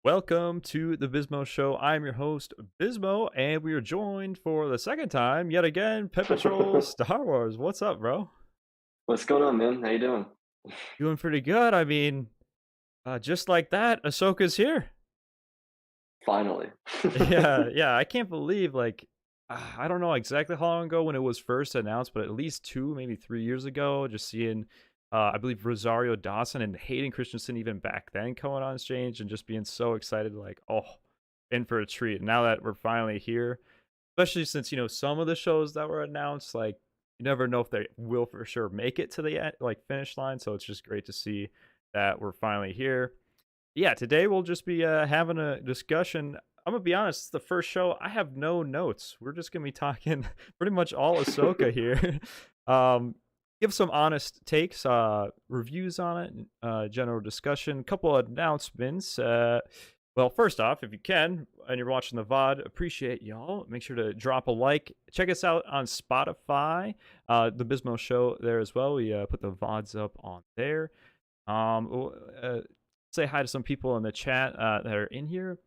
Welcome to the Bismo Show. I'm your host, Bismo, and we are joined for the second time, yet again, Pente Patrol Star Wars. What's up, bro? What's going on, man? How you doing? Doing pretty good. Just like that, Ahsoka's here. Finally. Yeah. I can't believe, I don't know exactly how long ago when it was first announced, but at least 2, maybe 3 years ago, just seeing, I believe, Rosario Dawson and Hayden Christensen even back then coming on stage and just being so excited, like, oh, in for a treat. Now that we're finally here, especially since, some of the shows that were announced, like, you never know if they will for sure make it to the finish line. So it's just great to see that we're finally here. Yeah, today we'll just be having a discussion. I'm gonna be honest, it's the first show. I have no notes. We're just gonna be talking pretty much all Ahsoka here. um, give some honest takes, reviews on it, general discussion, couple of announcements. Well, first off, if you can, and you're watching the VOD, appreciate y'all. Make sure to drop a like. Check us out on Spotify, the Bismo Show there as well. We put the VODs up on there. Say hi to some people in the chat that are in here.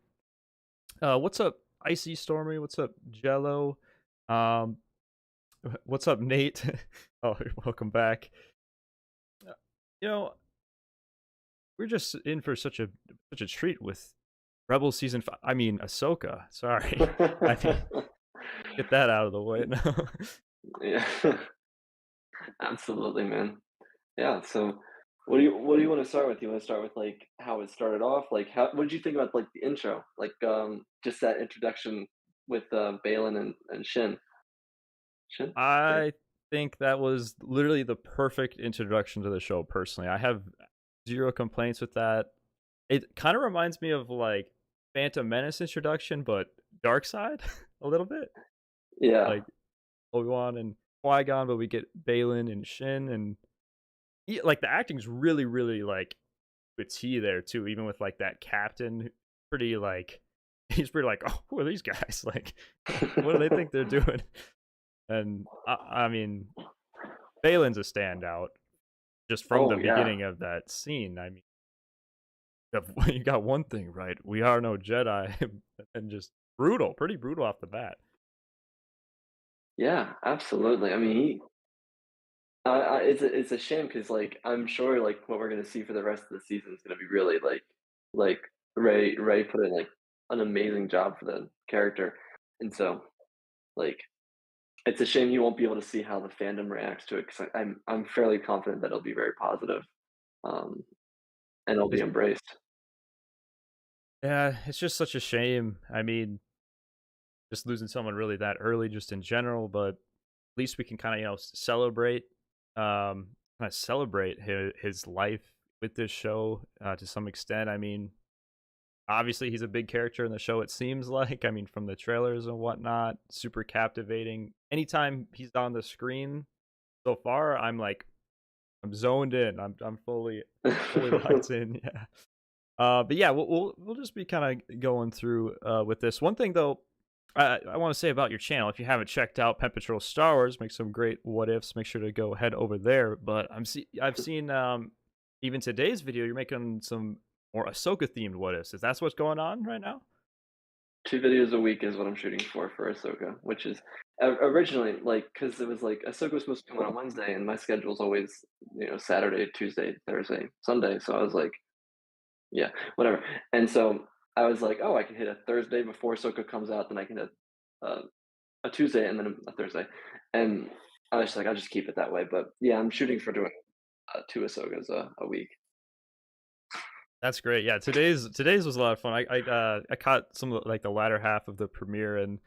What's up, Icy Stormy? What's up, Jello? Um, what's up, Nate? Oh, welcome back. Uh, You know, we're just in for such a treat with Rebel season 5. I mean, Ahsoka. Sorry, I mean, get that out of the way now. Yeah, absolutely, man. Yeah, so what do you want to start with? You want to start with like how it started off? Like what did you think about like the intro? Like just that introduction with Balin and Shin. Shin? Right. I think that was literally the perfect introduction to the show. Personally, I have zero complaints with that. It kind of reminds me of like Phantom Menace introduction, but dark side a little bit, Yeah. like Obi-Wan and Qui-Gon, but we get Balin and Shin, and like the acting's really, really like with T there too. Even with like that captain, pretty like he's pretty like, oh, who are these guys? Like, what do they think they're doing? And I mean, Balin's a standout just from Oh the yeah. beginning of that scene. I mean, you got one thing right. We are no Jedi, and just brutal, pretty brutal off the bat. Yeah, absolutely. I mean, it's a shame because like I'm sure like what we're gonna see for the rest of the season is gonna be really like Ray put in like an amazing job for the character, and so like it's a shame you won't be able to see how the fandom reacts to it because I'm fairly confident that it'll be very positive, um, and it'll be It's, embraced. yeah, it's just such a shame. I mean, just losing someone really that early, just in general. But at least we can kind of celebrate, his life with this show to some extent. I mean, obviously he's a big character in the show. It seems like. I mean, from the trailers and whatnot, super captivating. Anytime he's on the screen, so far, I'm zoned in. I'm fully locked in. Yeah. But yeah, we'll just be kind of going through with this. One thing though, I want to say about your channel. If you haven't checked out Pente Patrol Star Wars, make some great what ifs. Make sure to go head over there. But I've seen even today's video, you're making some more Ahsoka themed what ifs. Is that what's going on right now? 2 videos a week is what I'm shooting for Ahsoka, which is originally, like because it was like Ahsoka was supposed to come out on Wednesday, and my schedule's always, Saturday, Tuesday, Thursday, Sunday, so I was like, "Yeah, whatever." And so I was like, "Oh, I can hit a Thursday before Ahsoka comes out, then I can hit uh, a Tuesday and then a Thursday." And I was just like, "I'll just keep it that way." But yeah, I'm shooting for doing, 2 Ahsokas a week. That's great. Yeah, today's was a lot of fun. I caught some of like the latter half of the premiere, and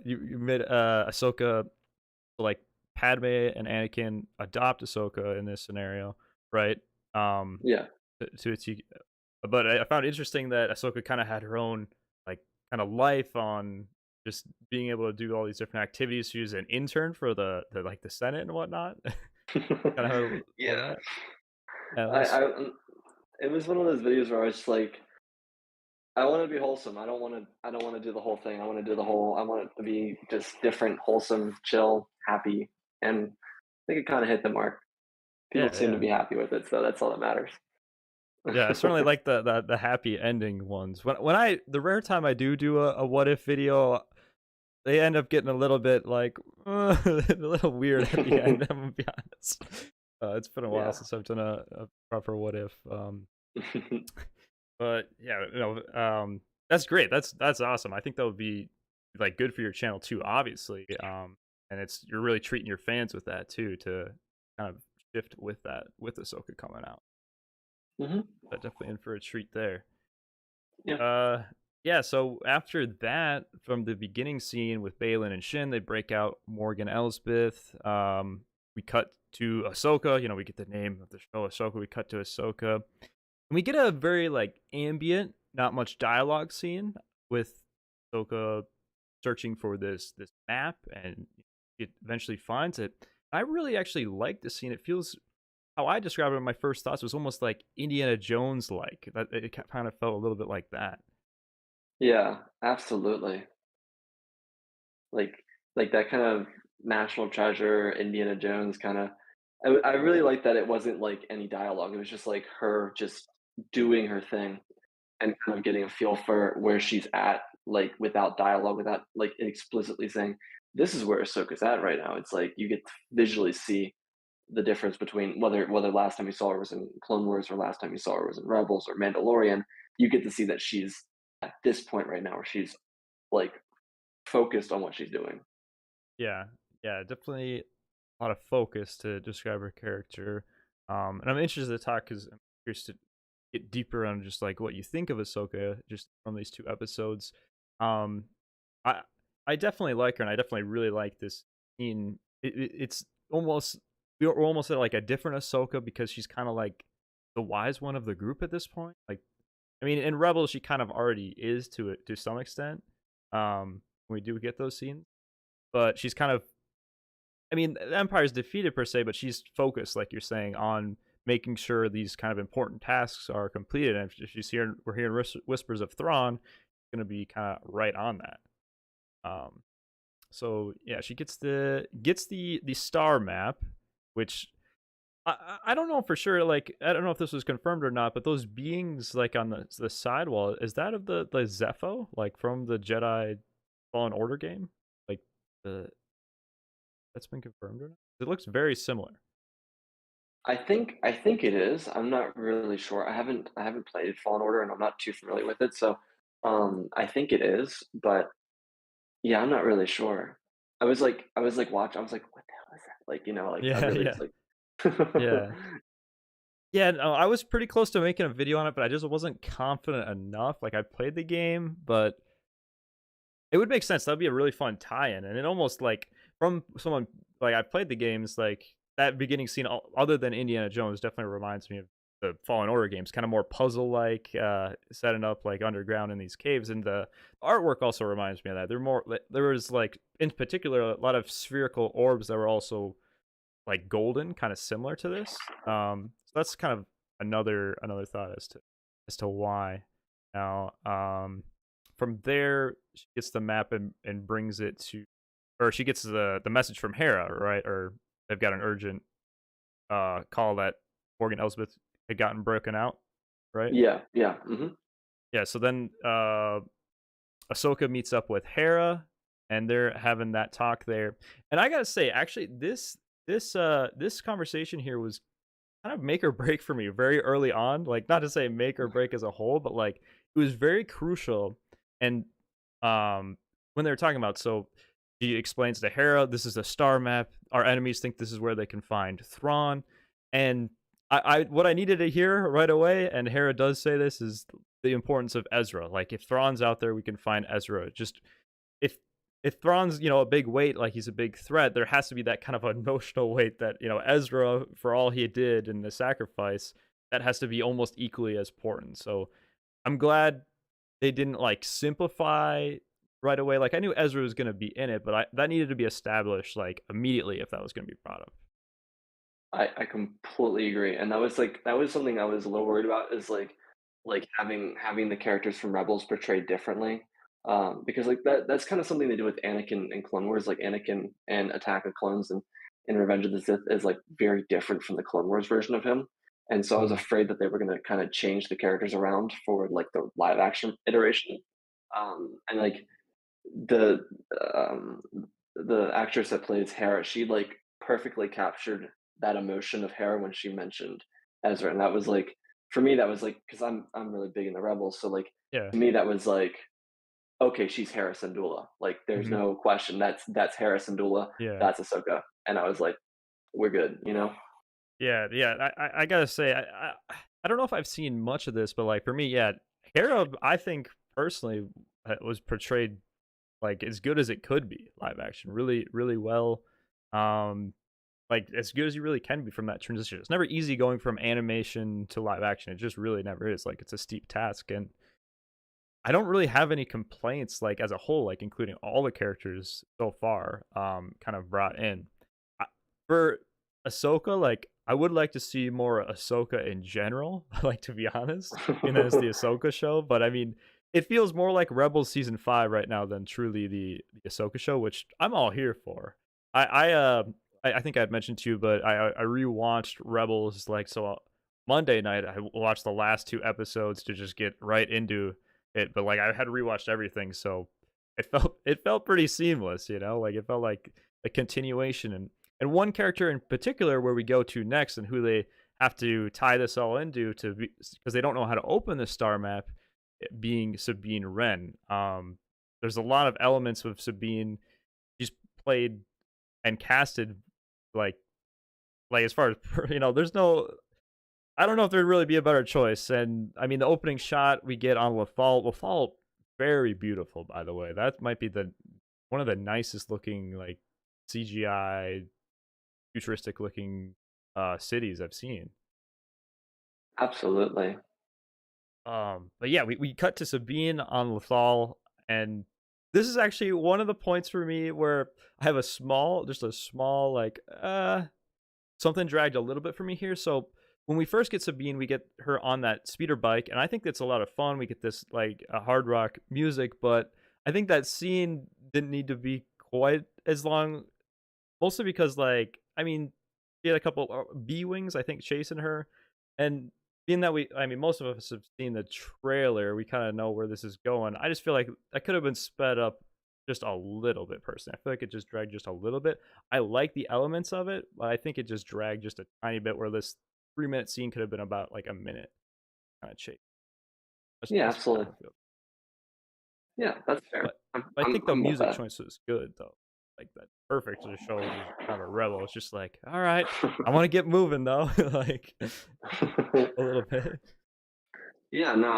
you made Ahsoka, like Padme and Anakin adopt Ahsoka in this scenario, right? Um, Yeah. to a T. But I found it interesting that Ahsoka kind of had her own like kind of life on just being able to do all these different activities. She was an intern for the Senate and whatnot. Kind of heard all Yeah. that. Yeah, that I was I it was one of those videos where I was just like, I wanna be wholesome. I don't wanna do the whole thing. I want it to be just different, wholesome, chill, happy, and I think it kinda hit the mark. People yeah, seem to yeah. be happy with it, so that's all that matters. Yeah, I certainly like the happy ending ones. When I the rare time I do a what if video, they end up getting a little bit like a little weird at the end. I'm gonna be honest. It's been a while Yeah. since I've done a proper what if. But yeah, that's great. That's awesome. I think that would be like good for your channel too, obviously. And it's you're really treating your fans with that too to kind of shift with that with Ahsoka coming out. Mhm. But definitely in for a treat there. Yeah. Uh, yeah. So after that, from the beginning scene with Balin and Shin, they break out Morgan Elsbeth. We cut to Ahsoka. You know, we get the name of the show, Ahsoka. We cut to Ahsoka, and we get a very like ambient, not much dialogue scene with Ahsoka searching for this map, and it eventually finds it. I really actually like the scene. It feels how I described it in my first thoughts was almost like Indiana Jones like. That it kind of felt a little bit like that. Yeah, absolutely. Like like that kind of national treasure, Indiana Jones kinda I really like that it wasn't, like, any dialogue, it was just, like, her just doing her thing and kind of getting a feel for where she's at, like, without dialogue, without, like, explicitly saying, "This is where Ahsoka's at right now." It's like you get to visually see the difference between whether last time you saw her was in Clone Wars or last time you saw her was in Rebels or Mandalorian, you get to see that she's at this point right now where she's, like, focused on what she's doing. Yeah, yeah, definitely a lot of focus to describe her character. And I'm interested to talk because I'm curious to get deeper on just like what you think of Ahsoka just from these two episodes. Um, I I definitely like her, and I definitely really like this scene. It's almost we're almost at like a different Ahsoka because she's kind of like the wise one of the group at this point. Like, I mean, in Rebels, she kind of already is to it to some extent. We do get those scenes, but she's kind of I mean, the Empire's defeated per se, but she's focused, like you're saying, on making sure these kind of important tasks are completed. And if she's hearing, we're hearing whispers of Thrawn, going to be kind of right on that. Um, so yeah, she gets the star map, which I don't know for sure. Like I don't know if this was confirmed or not, but those beings like on the sidewall is that of the Zepho, like from the Jedi Fallen Order game, like the that's been confirmed or not? It looks very similar. I think it is. I'm not really sure. I haven't played Fallen Order and I'm not too familiar with it, so I think it is, but yeah, I'm not really sure. I was like watching, I was like, what the hell is that? Like, like I Yeah, really yeah, was like yeah. Yeah, no, I was pretty close to making a video on it, but I just wasn't confident enough. Like I played the game, but it would make sense. That'd be a really fun tie-in, and it almost like from someone like I played the games, like that beginning scene, other than Indiana Jones, definitely reminds me of the Fallen Order games. Kind of more puzzle-like, setting up like underground in these caves, and the artwork also reminds me of that. They're more. There was like in particular a lot of spherical orbs that were also like golden, kind of similar to this. So that's kind of another thought as to why. Now, from there, she gets the map and brings it to, or she gets the message from Hera, right? Or they've got an urgent call that Morgan Elsbeth had gotten broken out, right? Yeah, yeah, mhm. Yeah. So then Ahsoka meets up with Hera, and they're having that talk there. And I gotta say, actually, this conversation here was kind of make or break for me very early on. Like, not to say make or break as a whole, but like it was very crucial. And when they were talking about, so he explains to Hera, this is a star map. Our enemies think this is where they can find Thrawn. And I what I needed to hear right away, and Hera does say this, is the importance of Ezra. Like, if Thrawn's out there, we can find Ezra. Just if if Thrawn's, a big weight, like he's a big threat, there has to be that kind of emotional weight that, Ezra, for all he did in the sacrifice, that has to be almost equally as important. So I'm glad they didn't like simplify right away. Like I knew Ezra was going to be in it, but that needed to be established like immediately if that was going to be brought up. I completely agree, and that was something I was a little worried about is, like, having the characters from Rebels portrayed differently, because, like, that's kinda something they do with Anakin in Clone Wars, like, Anakin and Attack of Clones and in Revenge of the Sith is, like, very different from the Clone Wars version of him, and so I was Mm, afraid that they were gonna kind of change the characters around for like the live action iteration. And like the um, the actress that plays Hera, she like perfectly captured that emotion of Hera when she mentioned Ezra, and that was like for me that was like because I'm really big in the Rebels, so like yeah. to me that was like okay, she's Hera Syndulla. Like there's Hmm. no question that's Hera Syndulla, Yeah. that's Ahsoka, and I was like, we're good, you know. Yeah. Yeah. I gotta say, I don't know if I've seen much of this, but like for me, yeah, Hera, I think personally was portrayed like as good as it could be live action, really, really well. Um, like as good as you really can be from that transition. It's never easy going from animation to live action. It just really never is. Like it's a steep task, and I don't really have any complaints. Like as a whole, like including all the characters so far, kind of brought in. For Ahsoka, like I would like to see more Ahsoka in general. Like to be honest, and then it's the Ahsoka show. But I mean, it feels more like Rebels season 5 right now than truly the Ahsoka show, which I'm all here for. I think I'd mentioned to you, but I rewatched Rebels like so. Monday night, I watched the last 2 episodes to just get right into it. But like I had rewatched everything, so it felt pretty seamless. Like it felt like a continuation. And one character in particular where we go to next and who they have to tie this all into to because they don't know how to open the star map, being Sabine Wren. There's a lot of elements with Sabine. She's played and casted like as far as there's no. I don't know if there'd really be a better choice. And I mean, the opening shot we get on Lothal, very beautiful, by the way. That might be the one of the nicest looking like CGI futuristic looking cities I've seen. Absolutely. But yeah, we cut to Sabine on Lothal, and this is actually one of the points for me where I have just a small like something dragged a little bit for me here. So when we first get Sabine, we get her on that speeder bike, and I think that's a lot of fun. We get this like a hard rock music, but I think that scene didn't need to be quite as long. Mostly because, like, I mean, she had a couple B wings, I think, chasing her, and being that I mean, most of us have seen the trailer, we kind of know where this is going. I just feel like that could have been sped up just a little bit. Personally, I feel like it just dragged just a little bit. I like the elements of it, but I think it just dragged just a tiny bit. Where this 3 minute scene could have been about like a minute, kind of chase. Yeah, That's how absolutely. I feel. Yeah, that's fair. But I think the I'm with music that. choice was good though. Like that's perfect to show just kind of a rebel. It's just like, all right, I want to get moving though, like a little bit. Yeah, no,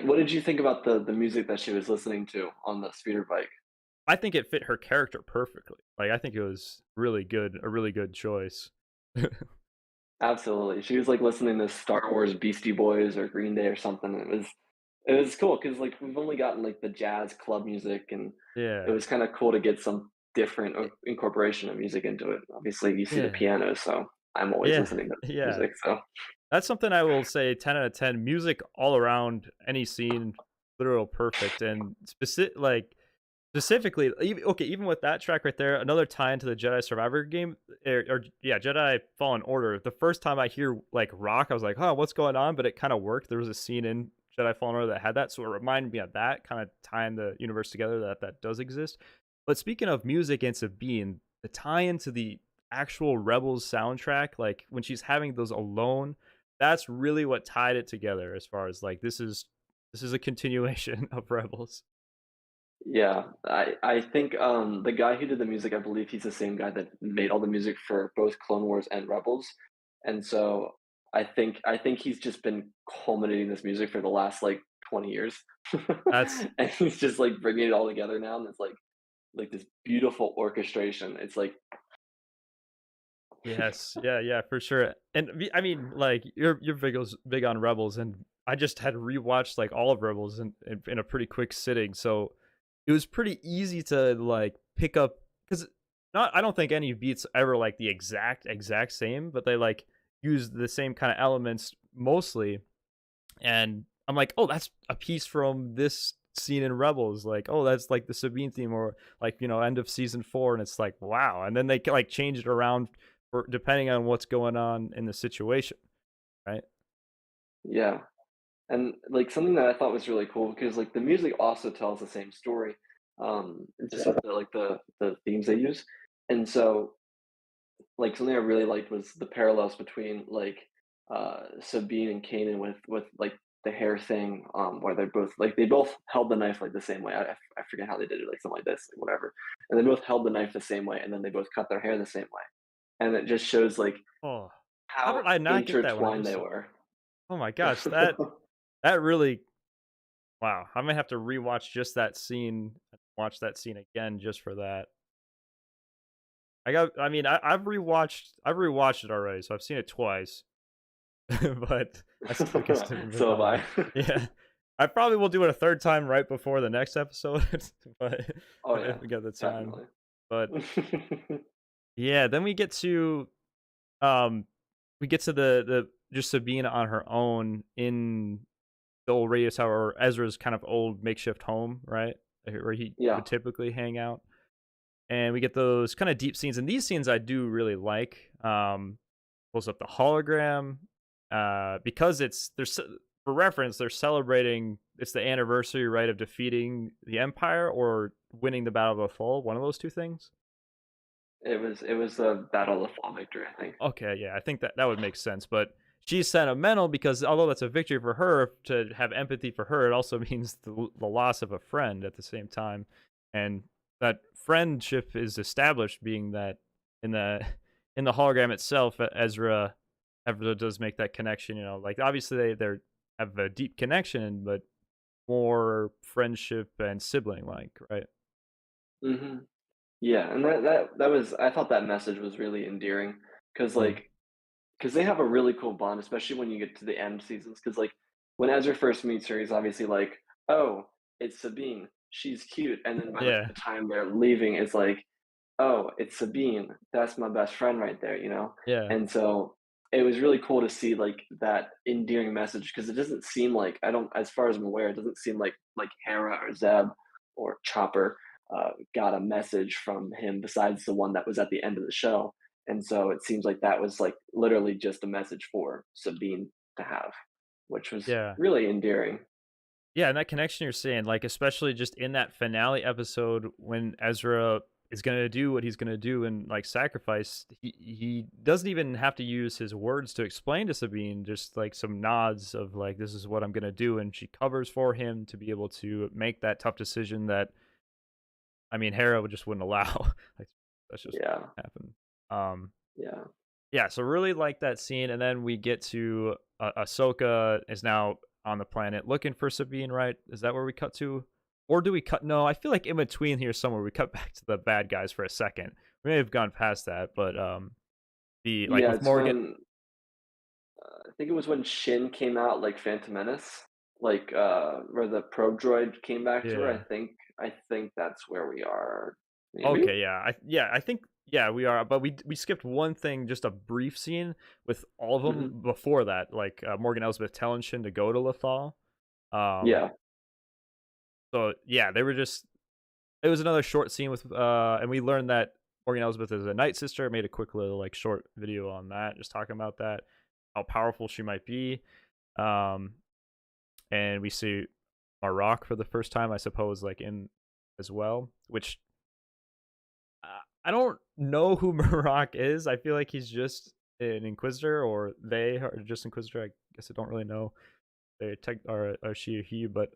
what did you think about the music that she was listening to on the speeder bike? I think it fit her character perfectly. Like I think it was really good, a really good choice. Absolutely. She was like listening to Star Wars Beastie Boys or Green Day or something. It was cool because like we've only gotten like the jazz club music, and it Yeah. was kind of cool to get some different incorporation of music into it. Obviously, you see the Yeah. piano, so I'm always Yeah. listening to Yeah. music. So That's something I will say 10 out of 10. Music all around any scene, literal perfect. And specifically, even with that track right there, another tie into the Jedi Survivor game, or yeah, Jedi Fallen Order. The first time I hear like rock, I was like, "Oh, what's going on?" But it kind of worked. There was a scene in Jedi Fallen Order that had that, so it reminded me of that, kind of tying the universe together that does exist. But speaking of music and Sabine, the tie into the actual Rebels soundtrack, like when she's having those alone, that's really what tied it together. As far as like this is a continuation of Rebels. yeah, I think the guy who did the music, I believe he's the same guy that made all the music for both Clone Wars and Rebels, and so I think he's just been culminating this music for the last like 20 years, That's and he's just like bringing it all together now, and it's like this beautiful orchestration. It's like Yes, yeah, yeah, for sure. And I mean, like you're big on Rebels, and I just had rewatched like all of Rebels in a pretty quick sitting, so it was pretty easy to like pick up because not I don't think any beats ever like the exact same, but they like use the same kind of elements mostly, and I'm like, oh, that's a piece from this scene in Rebels. Like, oh, that's like the Sabine theme, or like end of season 4, and it's like, wow. And then they like change it around for depending on what's going on in the situation. right? Yeah. And, like, something that I thought was really cool because, like, the music also tells the same story, just with the, like, the themes they use. And so, like, something I really liked was the parallels between, like, Sabine and Kanan with, like, the hair thing, where they both held the knife, like, the same way. I forget how they did it, like, something like this, like, whatever. And they both held the knife the same way, and then they both cut their hair the same way. And it just shows, like, Oh, how how did I not get that when I intertwined they just were. oh my gosh, that really wow, I might have to rewatch just that scene, watch that scene again just for that. I mean, I've rewatched it already, so I've seen it twice, but I still just didn't So recall that. have I. Yeah. I probably will do it a third time right before the next episode, but Oh, if yeah, we get the time. definitely. But yeah, then um we get to the just Sabine on her own in the old radio tower or Ezra's kind of old makeshift home, right? Where he Yeah. would typically hang out. And we get those kind of deep scenes. And these scenes I do really like. Pulls up the hologram. Because for reference, they're celebrating it's the anniversary, right, of defeating the Empire or winning the Battle of the Fall, one of those two things. It was a battle of the fall victory, I think. Okay, yeah, I think that would make sense. But she's sentimental because although that's a victory for her, to have empathy for her, it also means the loss of a friend at the same time, and that friendship is established, being that in the in the hologram itself, Ezra does make that connection. You know, like obviously they have a deep connection, but more friendship and sibling like, right? Mhm. Yeah, and that was I thought that message was really endearing because Mm. like, because they have a really cool bond, especially when you get to the end seasons. Because like, when Ezra first meets her, he's obviously like, "Oh, it's Sabine. She's cute," and then by, like, Yeah, the time they're leaving, it's like, "Oh, it's Sabine. That's my best friend right there," you know? yeah, And so, it was really cool to see, like, that endearing message because it doesn't seem like I don't as far as I'm aware, it doesn't seem like Hera or Zeb or Chopper, got a message from him besides the one that was at the end of the show, and so it seems like that was, like, literally just a message for Sabine to have, which was yeah. really endearing. Yeah, and that connection you're saying, like, especially just in that finale episode when Ezra is gonna do what he's gonna do and like sacrifice, he doesn't even have to use his words to explain to Sabine, just like some nods of like, this is what I'm gonna do, and she covers for him to be able to make that tough decision that I mean Hera would just wouldn't allow. Like that's just Yeah, happen. Um yeah. yeah, so really like that scene, and then we get to Ahsoka is now on the planet looking for Sabine, right? Is that where we cut to? Or do we cut? No, I feel like in between here somewhere we cut back to the bad guys for a second. We may have gone past that, but the like Yeah, with it's Morgan, when I think it was when Shin came out, like Phantom Menace, like, where the probe droid came back to her. yeah. I think that's where we are. Maybe? Okay, I think yeah, we are, but we skipped one thing, just a brief scene with all of Mhm. them before that, like Morgan Elsbeth telling Shin to go to Lothal. Um, Yeah. so yeah, they were just it was another short scene with and we learned that Morgan Elsbeth is a Night Sister. Made a quick little like short video on that, just talking about that, how powerful she might be. Um, and we see Marok for the first time, I suppose, like in as well, which I don't know who Marok is. I feel like he's just an Inquisitor, or they are just Inquisitor. I guess I don't really know. They tech are she or he, but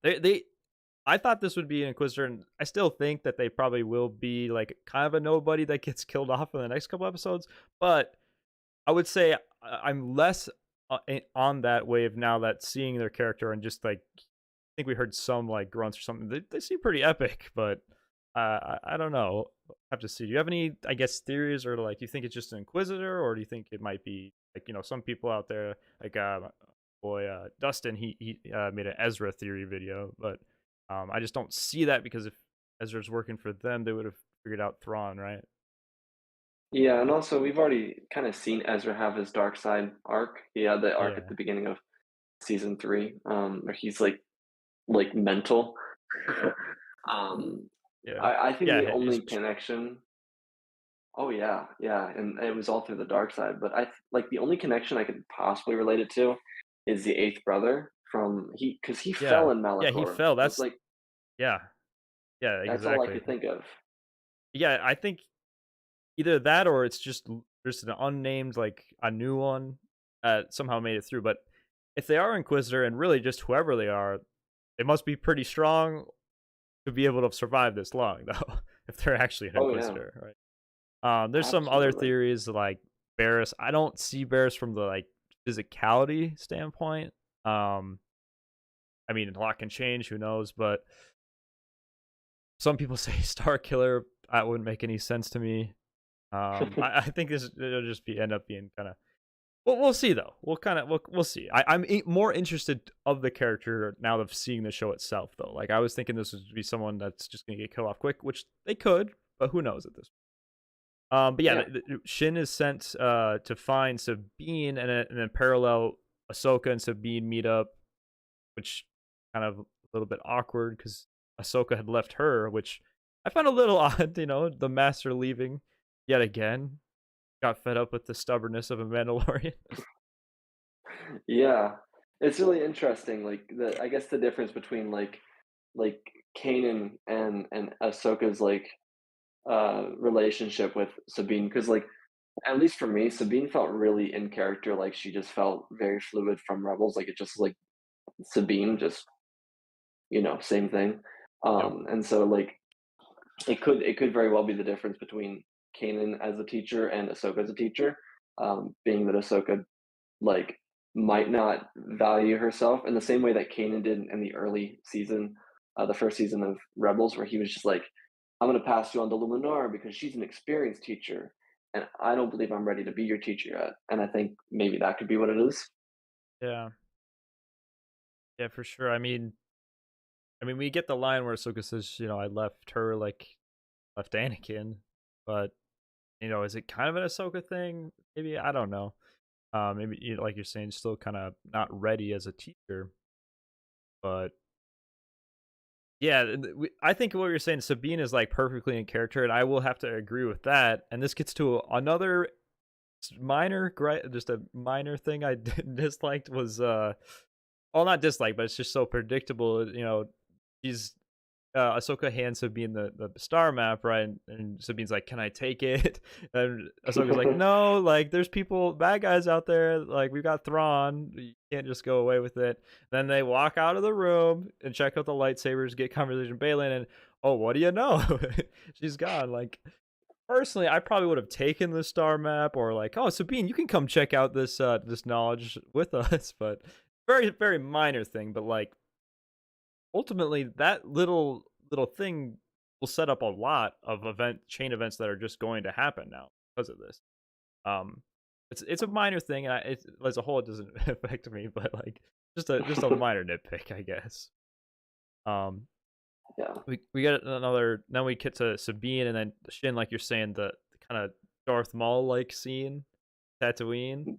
they I thought this would be an Inquisitor, and I still think that they probably will be like kind of a nobody that gets killed off in the next couple episodes. But I would say I'm less on that wave now that seeing their character and just like I think we heard some like grunts or something. They seem pretty epic, but I don't know. Have to see. Do you have any, I guess, theories or like, do you think it's just an Inquisitor, or do you think it might be like some people out there like boy Dustin he made an Ezra theory video, but I just don't see that because if Ezra's working for them, they would have figured out Thrawn, right? Yeah, and also we've already kinda seen Ezra have his dark side arc. He had the arc at Yeah, the beginning of season 3, where he's, like mental. Um, yeah, I think yeah. the He's only connection Oh yeah, yeah, and it was all through the dark side. But like the only connection I could possibly relate it to is the eighth brother from because he fell Yeah. in Yeah, he Malachor. fell. It's That's like yeah. Yeah, that's all I exactly. could think of. Yeah, I think either that or it's just an unnamed, like, a new one that somehow made it through, but if they are Inquisitor and really just whoever they are, they must be pretty strong to be able to survive this long, though, if they're actually an Oh yeah, Inquisitor, right? There's some other absolutely. theories like Barris. I don't see Barris from the, like, physicality standpoint. Um, I mean, a lot can change, who knows, but some people say Star Killer. That wouldn't make any sense to me. I think it'll just be end up being kind of. Well, we'll see though. We'll see. I'm more interested of the character now of seeing the show itself though. Like I was thinking this would be someone that's just gonna get killed off quick, which they could, but who knows at this. But yeah, Yeah, Shin is sent to find Sabine, and then parallel Ahsoka and Sabine meet up, which kind of a little bit awkward because Ahsoka had left her, which I found a little odd. The Master leaving yet again. Got fed up with the stubbornness of a Mandalorian. yeah. It's really interesting. Like I guess the difference between like Kanan and Ahsoka's like relationship with Sabine, because like at least for me, Sabine felt really in character. Like she just felt very fluid from Rebels. Like it just like Sabine, just same thing. Yep. And so like it could very well be the difference between Kanan as a teacher and Ahsoka as a teacher, being that Ahsoka like might not value herself in the same way that Kanan did in the early season, the first season of Rebels, where he was just like, "I'm going to pass you on to Luminar because she's an experienced teacher, and I don't believe I'm ready to be your teacher yet." And I think maybe that could be what it is. Yeah. Yeah, for sure. I mean, we get the line where Ahsoka says, "I left her like left Anakin," but is it kind of an Ahsoka thing? Maybe I don't know. Maybe like you're saying, still kind of not ready as a teacher. But yeah, I think what you're saying, Sabine is like perfectly in character, and I will have to agree with that. And this gets to another minor, just a minor thing I disliked was well, not dislike, but it's just so predictable. She's Ahsoka hands Sabine the star map, right? And Sabine's like, "Can I take it?" And Ahsoka's like, "No, like there's bad guys out there. Like we've got Thrawn. You can't just go away with it." Then they walk out of the room and check out the lightsabers, get conversation Balin, and oh, what do you know? She's gone. Like personally, I probably would have taken the star map or like, "Oh, Sabine, you can come check out this knowledge with us." But very very minor thing, but like ultimately that little thing will set up a lot of chain events that are just going to happen now because of this. Um, it's a minor thing, and as a whole, it doesn't affect me, but like just a minor nitpick, I guess. Um, Yeah. we get another. Then we get to Sabine, and then Shin, like you're saying, the kind of Darth Maul like scene, Tatooine.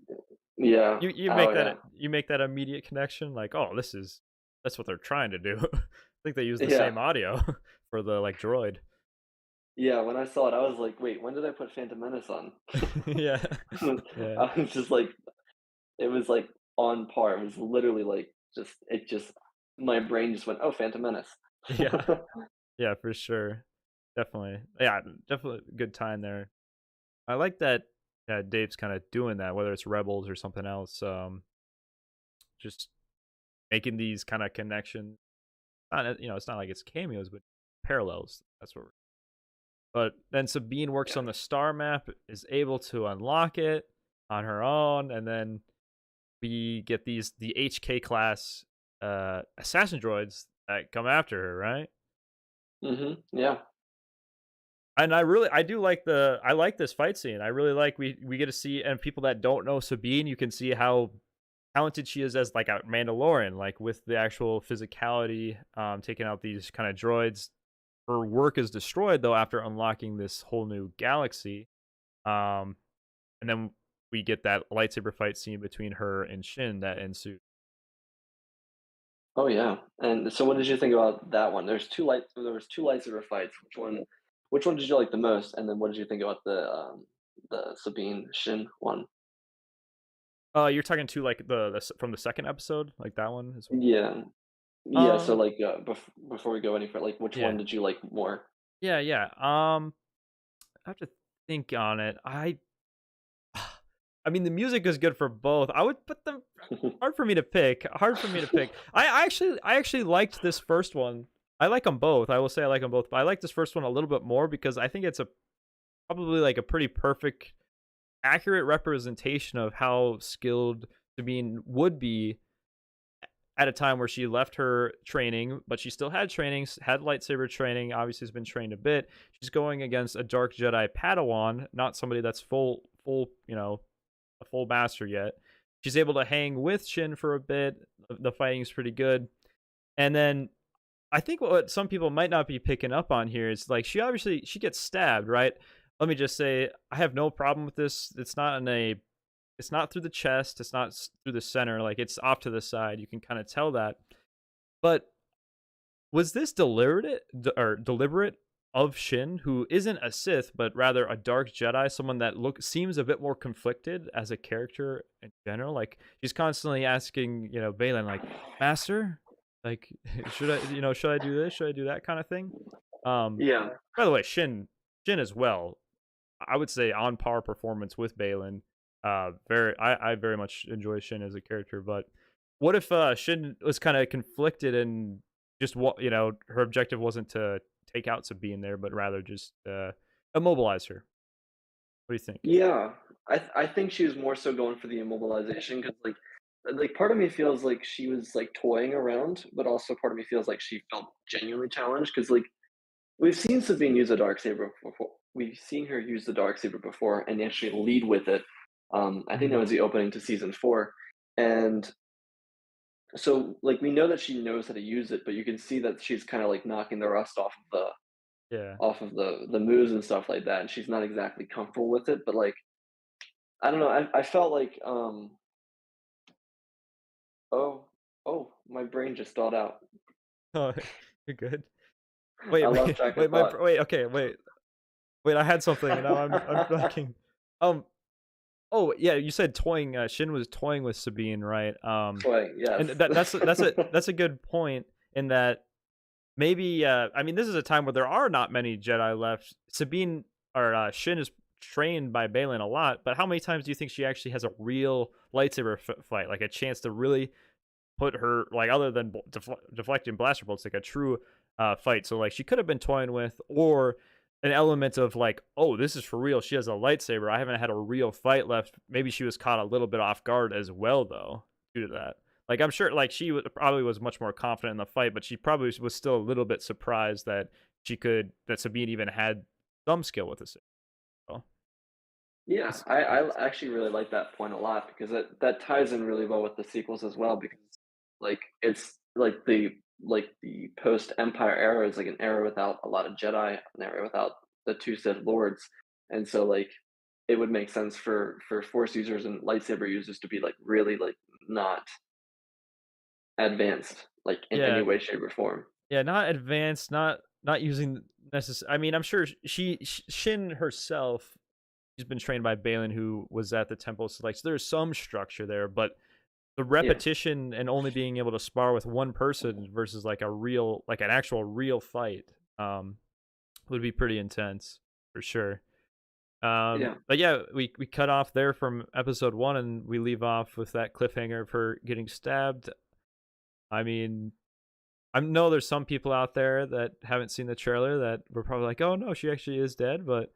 Yeah. Oh yeah. You make that immediate connection, like, oh, that's what they're trying to do. I think they use the Yeah. same audio for the like droid. Yeah. When I saw it, I was like, "Wait, when did I put Phantom Menace on?" Yeah, yeah, I was just like, it was like on par. It was literally like just my brain just went, "Oh, Phantom Menace." yeah, yeah, for sure, definitely, yeah, definitely good time there. I like that. Dave's kind of doing that, whether it's Rebels or something else. Just making these kind of connections. It's not like it's cameos, but parallels. That's what we're. But then Sabine works Yeah. on the star map, is able to unlock it on her own, and then we get the HK class assassin droids that come after her, right? Yeah. And I like this fight scene. I really like we get to see, and people that don't know Sabine, you can see how talented she is as like a Mandalorian, like with the actual physicality, taking out these kind of droids. Her work is destroyed though after unlocking this whole new galaxy. Um, and then we get that lightsaber fight scene between her and Shin that ensues. Oh yeah. And so what did you think about that one? There was two lightsaber fights. Which one which one did you like the most? And then what did you think about the Sabine Shin one? You're talking to like from the second episode, like that one is. Yeah. Yeah, so, Um, like, before we go any further, like, which one yeah, did you like more? yeah. I have to think on it. I mean, the music is good for both. I would put them. Hard for me to pick. Hard for me to pick. I actually liked this first one. I like them both. I will say I like them both. But I like this first one a little bit more because I think it's a probably like a pretty perfect, accurate representation of how skilled Sabine would be at a time where she left her training, but she still had trainings, had lightsaber training, obviously has been trained a bit. She's going against a dark Jedi Padawan, not somebody that's a full master yet. She's able to hang with Shin for a bit. The fighting's pretty good. And then I think what some people might not be picking up on here is like she gets stabbed, right? Let me just say I have no problem with this. It's not through the chest, it's not through the center, like it's off to the side. You can kind of tell that. But was this deliberate of Shin, who isn't a Sith but rather a dark Jedi, someone that seems a bit more conflicted as a character in general? Like she's constantly asking, Balin, like, Master, like, should I do this? Should I do that kind of thing? Um, Yeah. by the way, Shin as well. I would say on par performance with Balin. I very much enjoy Shin as a character, but what if Shin was kind of conflicted and just her objective wasn't to take out Sabine there, but rather just immobilize her? What do you think? Yeah. I think she was more so going for the immobilization because like, part of me feels like she was, like, toying around, but also part of me feels like she felt genuinely challenged because like, we've seen Sabine use a dark saber before. We've seen her use the dark saber before and actually lead with it. I think that Mhm. was the opening to season 4, and so, like, we know that she knows how to use it, but you can see that she's kinda, like, knocking the rust Yeah. off of the moves and stuff like that, and she's not exactly comfortable with it, but, like, I don't know, I felt like, oh, oh, my brain just thawed out. Oh, you're good. I Wait, lost wait, track of wait. thought. Wait. Okay, wait, wait. I had something, and now I'm blanking. Um. Oh yeah, you said toying. Shin was toying with Sabine, right? Right, And yes. that's a good point in that maybe. I mean, this is a time where there are not many Jedi left. Sabine or Shin is trained by Balin a lot, but how many times do you think she actually has a real lightsaber fight, like a chance to really put her like other than deflecting blaster bolts, like a true fight? So like she could have been toying with, or an element of like, oh, this is for real. She has a lightsaber. I haven't had a real fight left. Maybe she was caught a little bit off guard as well, though, due to that. Like I'm sure, like probably was much more confident in the fight, but she probably was still a little bit surprised that that Sabine even had some skill with this. So, Yeah, I actually really like that point a lot because that ties in really well with the sequels as well because like it's like the post Empire era is like an era without a lot of Jedi, an era without the two Sith lords, and so like it would make sense for Force users and lightsaber users to be like really like not advanced like in any yeah, way, shape, or form. yeah, not advanced, not using necessary. I mean, I'm sure Shin herself, she's been trained by Balin, who was at the temple. So like, so there's some structure there, but the Yeah, repetition and only being able to spar with one person versus like like an actual real fight, um, would be pretty intense for sure. yeah, But yeah, we cut off there from episode 1, and we leave off with that cliffhanger of her getting stabbed. I mean, I know there's some people out there that haven't seen the trailer that were probably like, "Oh no, she actually is dead." But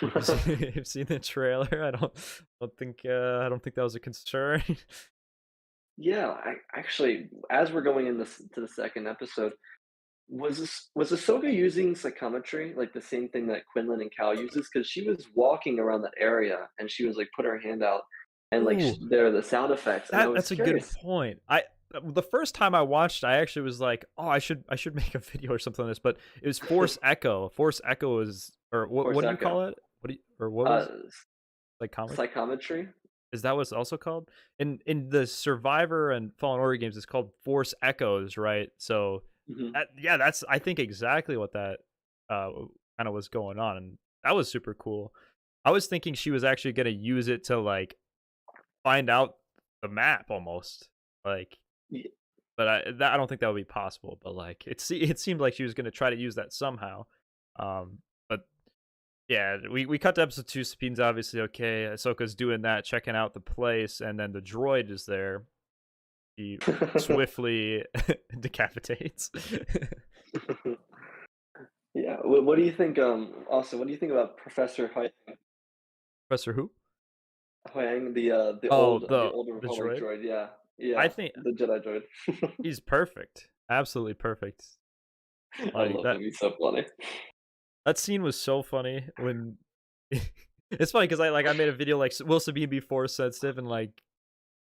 if you've seen, if you've seen the trailer, I don't think that was a concern. yeah. I actually, as we're going in this to the second episode, was Ahsoka using psychometry, like the same thing that Quinlan and Cal uses? Because she was walking around that area and she was like put her hand out and like Ooh, there are the sound effects, and I was that's a good curious. point. The first time I watched, I actually was like, "Oh, I should make a video or something on this." But it was Force Echo. Force Echo is, or what Force do you Echo, call it? What do you, or what uh, was like comic? psychometry. Is that what it's also called? In the Survivor and Fallen Order games, it's called Force Echoes, right? So Mhm. yeah, that's I think exactly what that uh kind of was going on, and that was super cool. I was thinking she was actually gonna use it to like find out the map almost, like, Ye- but I don't think that would be possible. But like it seemed like she was gonna try to use that somehow. But yeah, we cut to episode two. Sabine's obviously okay. Ahsoka's doing that, checking out the place, and then the droid is there. He swiftly decapitates. Yeah. What do you think? Also, what do you think about Professor Professor who? Huang, Oh, the old the Republic droid. droid? Yeah, I yeah, think the Jedi droid. he's perfect. Absolutely perfect. I Like love him. He's so funny. that scene was so funny when it's funny because I made a video like will Sabine be force sensitive, and like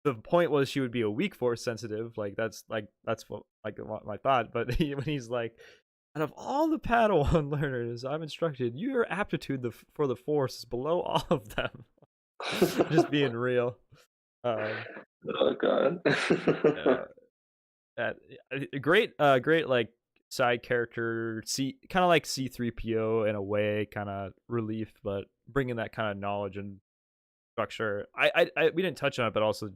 the point was she would be a weak force sensitive. That's what my thought. But when he's like, out of all the Padawan learners I've instructed, your aptitude for the force is below all of them. Just being real. Um, Oh God. uh, that great great like side character, kind of like C3PO in a way, kind of relief, but bringing that kind of knowledge and structure. We didn't touch on it, but also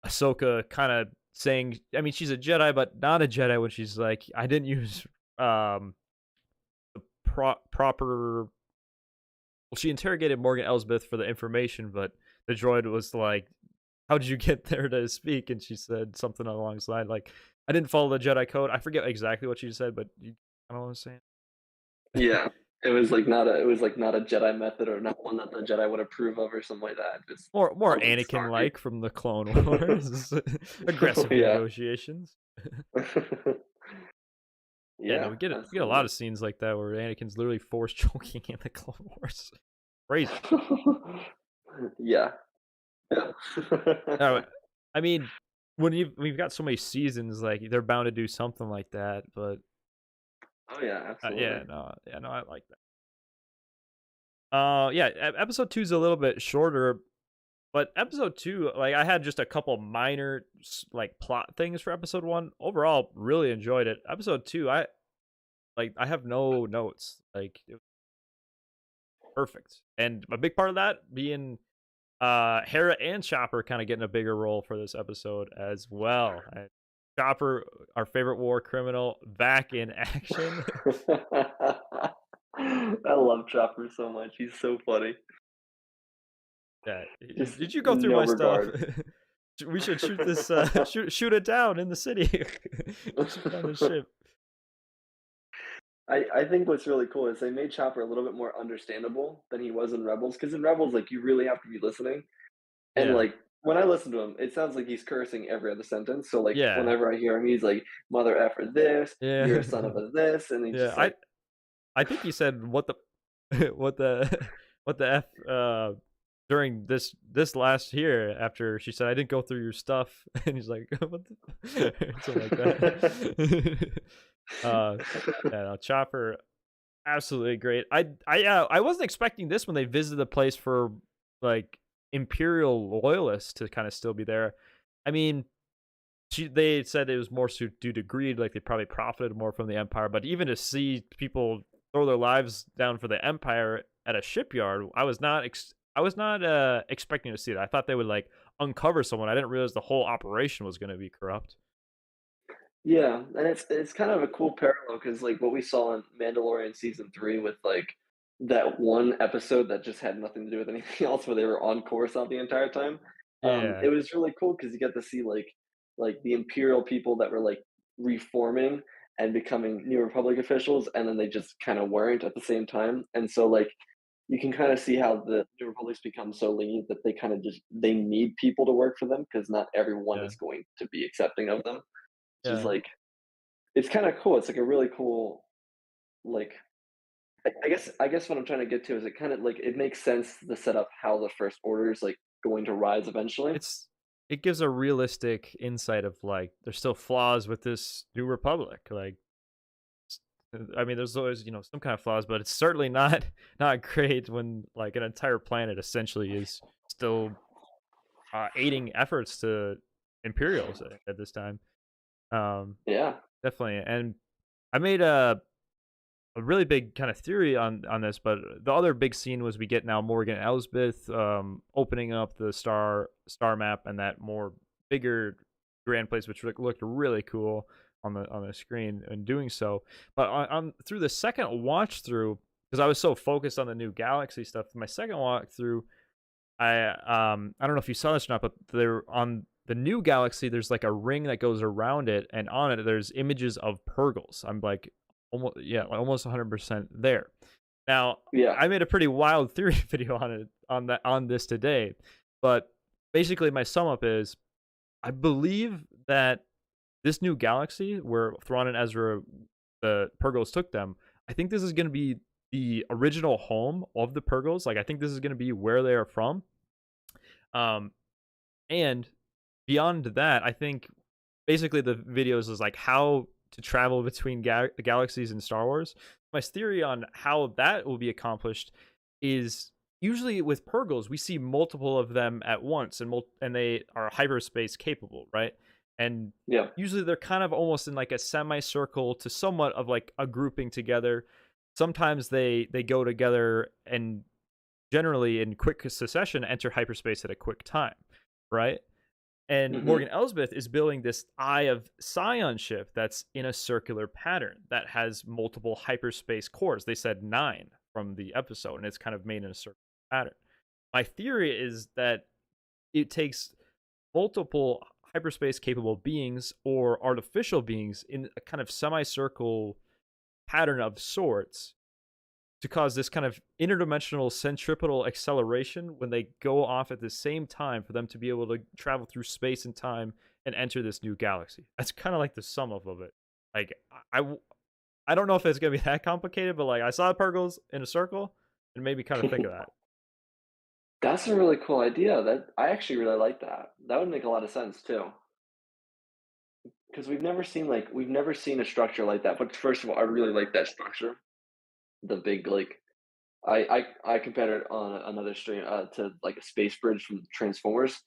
Ahsoka kind of saying, I mean, she's a Jedi, but not a Jedi when she's like, I didn't use the proper. Well, she interrogated Morgan Elsbeth for the information, but the droid was like, how did you get there to speak? And she said something along the line like, I didn't follow the Jedi code. I forget exactly what she said, but you I don't know what I'm saying. Yeah, it was like not a Jedi method or not one that the Jedi would approve of or something like that. Just More something Anakin snarky. like from the Clone Wars. Aggressive Yeah. negotiations. Yeah, no, Yeah, we get a lot absolutely. of scenes like that where Anakin's literally force choking in the Clone Wars. Crazy. Yeah. Yeah. No, I mean, we've got so many seasons, like they're bound to do something like that. But Oh yeah, absolutely. yeah, no, I like that. Yeah, episode two is a little bit shorter, but episode two, like I had just a couple minor like plot things for episode one. Overall, really enjoyed it. Episode two, I have no notes. Like it was perfect, and a big part of that being Hera and Chopper kind of getting a bigger role for this episode as well. And Chopper, our favorite war criminal, back in action. I love Chopper so much. He's so funny. Yeah, Just did you go through no my stuff? regard. We should shoot this. Shoot it down in the city. Shoot down the ship. I think what's really cool is they made Chopper a little bit more understandable than he was in Rebels. Because in Rebels, like, you really have to be listening, and, Yeah, like, when I listen to him, it sounds like he's cursing every other sentence, so, like, yeah, whenever I hear him, he's like, "Mother effer this, you're a yeah, son of a this," and he's yeah. just I like I think he said what the what the what the f during this last year after she said I didn't go through your stuff, and he's like what the something like that. uh yeah, no, Chopper absolutely great. I wasn't expecting this when they visited the place for like Imperial loyalists to kind of still be there. I mean, they said it was more due to greed, like they probably profited more from the Empire. But even to see people throw their lives down for the Empire at a shipyard, I was not expecting to see that. I thought they would like uncover someone. I didn't realize the whole operation was going to be corrupt. Yeah, and it's kind of a cool parallel because like, what we saw in Mandalorian Season 3 with, like, that one episode that just had nothing to do with anything else, where they were on course out the entire time, Yeah, it was really cool because you get to see, like, the Imperial people that were, like, reforming and becoming New Republic officials, and then they just kinda weren't at the same time, and so, like, you can kinda see how the New Republic's become so lean that they kinda just they need people to work for them because not everyone yeah, is going to be accepting of them. Which is yeah. like it's kinda cool, it's like a really cool, like I guess what I'm trying to get to is it kinda like it makes sense to set up how the First Order is, like, going to rise eventually. It's it gives a realistic insight of like there's still flaws with this new republic. Like I mean, there's always some kind of flaws, but it's certainly not not great when like an entire planet essentially is still aiding efforts to Imperials at this time. Um, Yeah. Definitely, and I made a a really big kind of theory on this, but the other big scene was we get now Morgan Elsbeth opening up the star map and that more bigger grand place, which looked really cool on the screen and doing so. But on through the second watch through, because I was so focused on the new Galaxy stuff, my second walk through, I don't know if you saw this or not, but there on the new Galaxy, there's like a ring that goes around it, and on it there's images of Purgles. I'm like, almost 100% there. Now, Yeah. I made a pretty wild theory video on this today, but basically my sum up is I believe that this new Galaxy where Thrawn and Ezra, the Purgles took them, I think this is going to be the original home of the Purgles. Like I think this is going to be where they are from. Um, and beyond that, I think basically the videos is like how to travel between galaxies in Star Wars. My theory on how that will be accomplished is usually with Purgles, we see multiple of them at once, and they are hyperspace capable, right? And Yeah. usually they're kind of almost in like a semicircle to somewhat of like a grouping together. Sometimes they go together and generally in quick succession enter hyperspace at a quick time, right? And Hmm. Morgan Elsbeth is building this Eye of Sion ship that's in a circular pattern that has multiple hyperspace cores. They said 9 from the episode, and it's kind of made in a circular pattern. My theory is that it takes multiple hyperspace capable beings or artificial beings in a kind of semicircle pattern of sorts to cause this kind of interdimensional centripetal acceleration when they go off at the same time for them to be able to travel through space and time and enter this new galaxy. That's kind of like the sum up of it. Like I don't know if it's gonna be that complicated, but like I saw Purgles in a circle and made me kind of think of that. That's a really cool idea. That I actually really like that. That would make a lot of sense too. Because we've never seen a structure like that. But first of all, I really like that structure. The big like I compared it on another stream to like a space bridge from Transformers.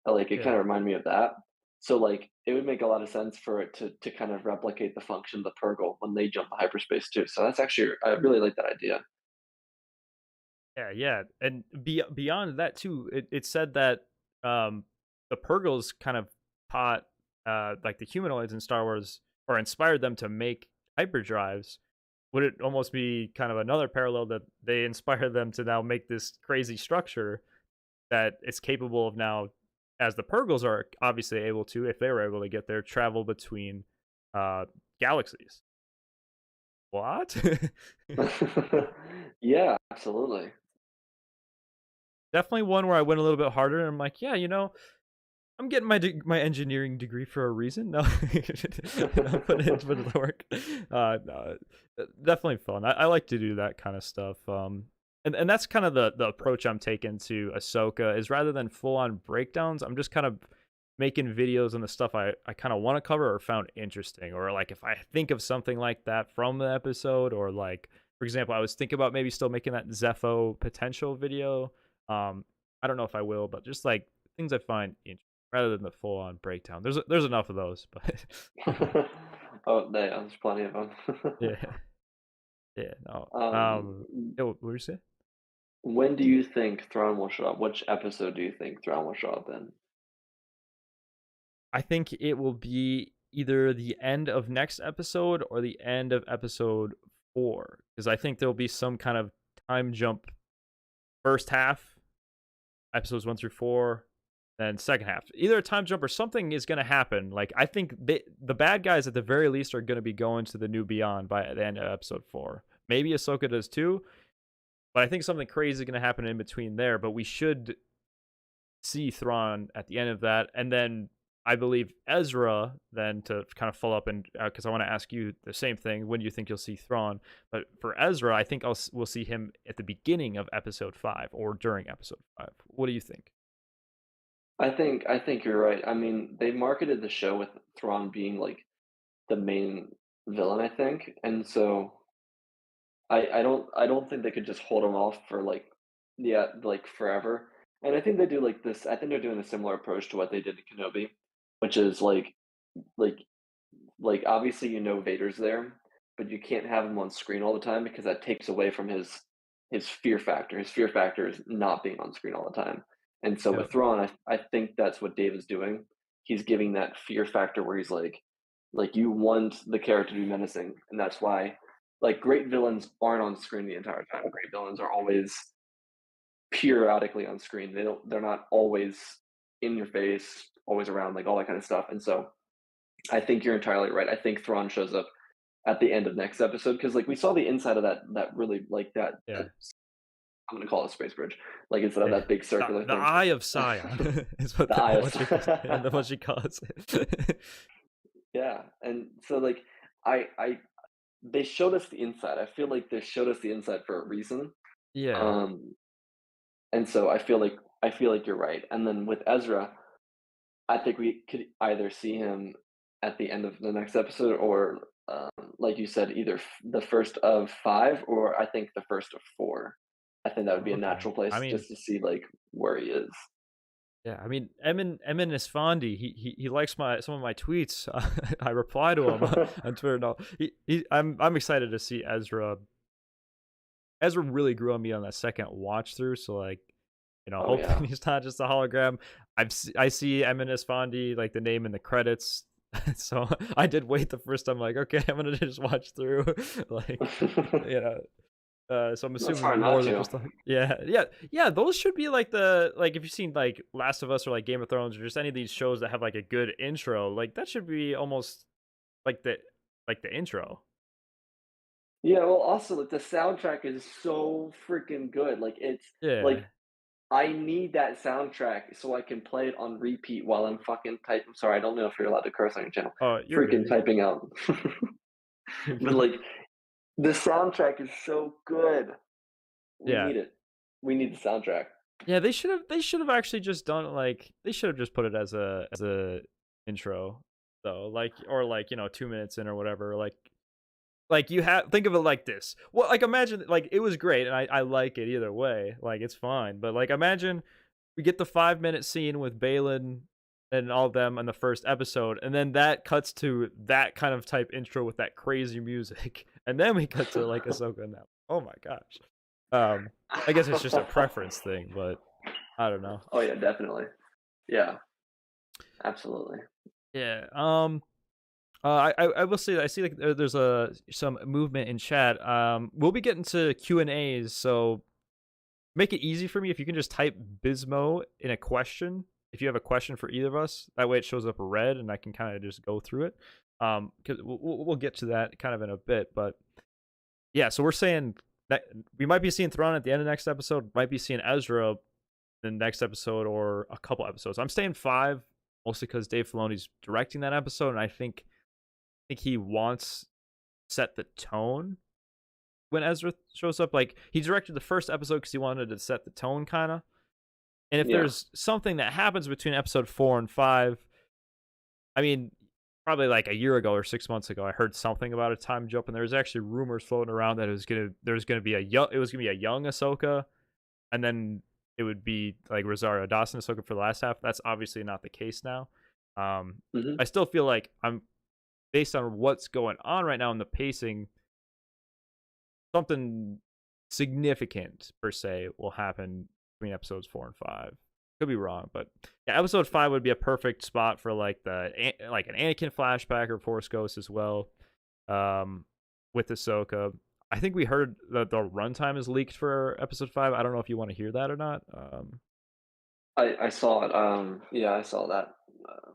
It kind Yeah. of reminded me of that. So like it would make a lot of sense for it to kind of replicate the function of the Purgle when they jump to hyperspace too. So that's actually I really like that idea. Yeah, yeah, and beyond that too, it said that the Purgles kind of taught like the humanoids in Star Wars or inspired them to make hyperdrives. Would it almost be kind of another parallel that they inspired them to now make this crazy structure that it's capable of now, as the Purgles are obviously able to, if they were able to get there, travel between uh galaxies. What? Yeah, absolutely. Definitely one where I went a little bit harder and I'm like, yeah, I'm getting my engineering degree for a reason. No, I'll put it to work. No, definitely fun. I like to do that kind of stuff. And that's kind of the approach I'm taking to Ahsoka is rather than full on breakdowns, I'm just kind of making videos on the stuff I kind of want to cover or found interesting, or like if I think of something like that from the episode, or like for example, I was thinking about maybe still making that Zepho potential video. I don't know if I will, but just like things I find interesting rather than the full on breakdown. There's enough of those, but Oh, there's plenty of them. yeah, yeah, no. um, What were you say? when do you think Thrawn will show up? Which episode do you think Thrawn will show up in? I think it will be either the end of next episode or the end of episode 4, because I think there'll be some kind of time jump. First half, episodes 1 through 4, then second half. Either a time jump or something is going to happen. Like I think the bad guys at the very least are going to be going to the new Beyond by the end of episode 4. Maybe Ahsoka does too, but I think something crazy is going to happen in between there. But we should see Thrawn at the end of that, and then I believe Ezra. Then to kind of follow up, and because I want to ask you the same thing, when do you think you'll see Thrawn? But for Ezra, I think we'll see him at the beginning of episode 5 or during episode 5. What do you think? I think you're right. I mean, they marketed the show with Thrawn being like the main villain, I think, and so I don't think they could just hold him off for like yeah like forever. And I think they do like this. I think they're doing a similar approach to what they did in Kenobi, which is like like obviously Vader's there, but you can't have him on screen all the time because that takes away from his fear factor. His fear factor is not being on screen all the time. And so Yeah. with Thrawn, I think that's what Dave is doing. He's giving that fear factor where he's like you want the character to be menacing, and that's why like great villains aren't on screen the entire time. Great villains are always periodically on screen. They're not always in your face, always around, like all that kind of stuff. And so I think you're entirely right. I think Thrawn shows up at the end of next episode because like we saw the inside of that really like that Yeah. I'm gonna call it a space bridge. Like instead of Yeah. that big circular The thing. Eye of Sion is what The eye of what she calls it. Yeah. And so like I they showed us the inside. I feel like they showed us the inside for a reason. Yeah. Um and so I feel like you're right. And then with Ezra, I think we could either see him at the end of the next episode or, like you said, either the first of 5 or I think the first of 4. I think that would be a Okay. natural I place mean, just to see, like, where he is. yeah, I mean, Emin Isfandi, he likes some of my tweets. I reply to him on Twitter. No, I'm excited to see Ezra. Ezra really grew on me on that second watch through. So like, Oh, yeah. hoping he's not just a hologram. I see Emin Isfandi like the name in the credits. So I did wait the first time. Like, okay, I'm gonna just watch through. Like, you know, so I'm That's assuming hard more not than to. just like yeah. Those should be like like if you've seen like Last of Us or like Game of Thrones or just any of these shows that have like a good intro, like that should be almost like the intro. Yeah, well, also, like, the soundtrack is so freaking good. Like, it's Yeah. like, I need that soundtrack so I can play it on repeat while I'm fucking typing. Sorry, I don't know if you're allowed to curse on your channel. Oh, you're Freaking good. typing out. You're But, good. like, the soundtrack is so good. We Yeah. need it. We need the soundtrack. Yeah, they should have actually just done like they should have just put it as a intro though. Like or like, 2 minutes in or whatever. Like you have think of it like this. Well, like imagine like it was great and I like it either way. Like it's fine. But like imagine we get the 5 minute scene with Balin and all of them in the first episode, and then that cuts to that kind of type intro with that crazy music. And then we cut to like Ahsoka now. Oh my gosh. I guess it's just a preference thing, but I don't know. Oh, yeah, definitely. Yeah, absolutely. Yeah. I will say that I see like there's some movement in chat. We'll be getting to Q&As, so make it easy for me if you can just type Bismo in a question. If you have a question for either of us, that way it shows up red and I can kind of just go through it. Because we'll get to that kind of in a bit, but yeah. So we're saying that we might be seeing Thrawn at the end of next episode, might be seeing Ezra in the next episode or a couple episodes. I'm staying 5 mostly because Dave Filoni's directing that episode, and I think he wants set the tone when Ezra shows up. Like he directed the first episode because he wanted to set the tone, kind of. And if Yeah. there's something that happens between episode 4 and 5, I mean, probably like a year ago or 6 months ago, I heard something about a time jump, and there was actually rumors floating around that it was gonna be a young Ahsoka, and then it would be like Rosario Dawson Ahsoka for the last half. That's obviously not the case now. Mhm. I still feel like I'm based on what's going on right now in the pacing, something significant per se will happen between episodes 4 and 5. Could be wrong, but yeah, episode 5 would be a perfect spot for like an Anakin flashback or Force Ghost as well. With Ahsoka, I think we heard that the runtime is leaked for episode 5. I don't know if you want to hear that or not. I saw it. Yeah, I saw that. Uh,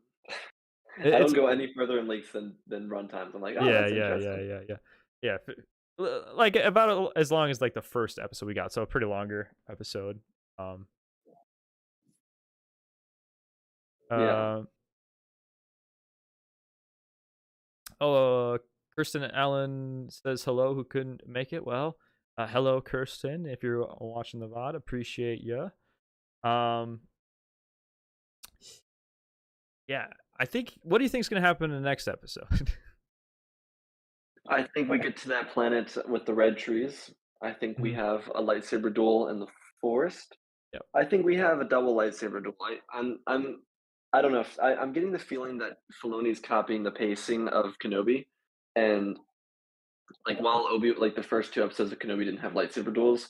I don't It's go any further in leaks than runtimes. I'm like, oh, yeah, that's yeah, interesting. yeah, yeah, yeah, yeah. Like about as long as like the first episode we got, so a pretty longer episode. Um, Yeah. uh, oh, Kirsten Allen says hello. Who couldn't make it? Well, hello, Kirsten. If you're watching the VOD, appreciate you. Um, yeah, I think. What do you think is going to happen in the next episode? I think we get to that planet with the red trees. I think we Mhm. have a lightsaber duel in the forest. Yep. I think we have a double lightsaber duel. I don't know if I'm getting the feeling that Filoni's copying the pacing of Kenobi, and like while like the first two episodes of Kenobi didn't have lightsaber duels,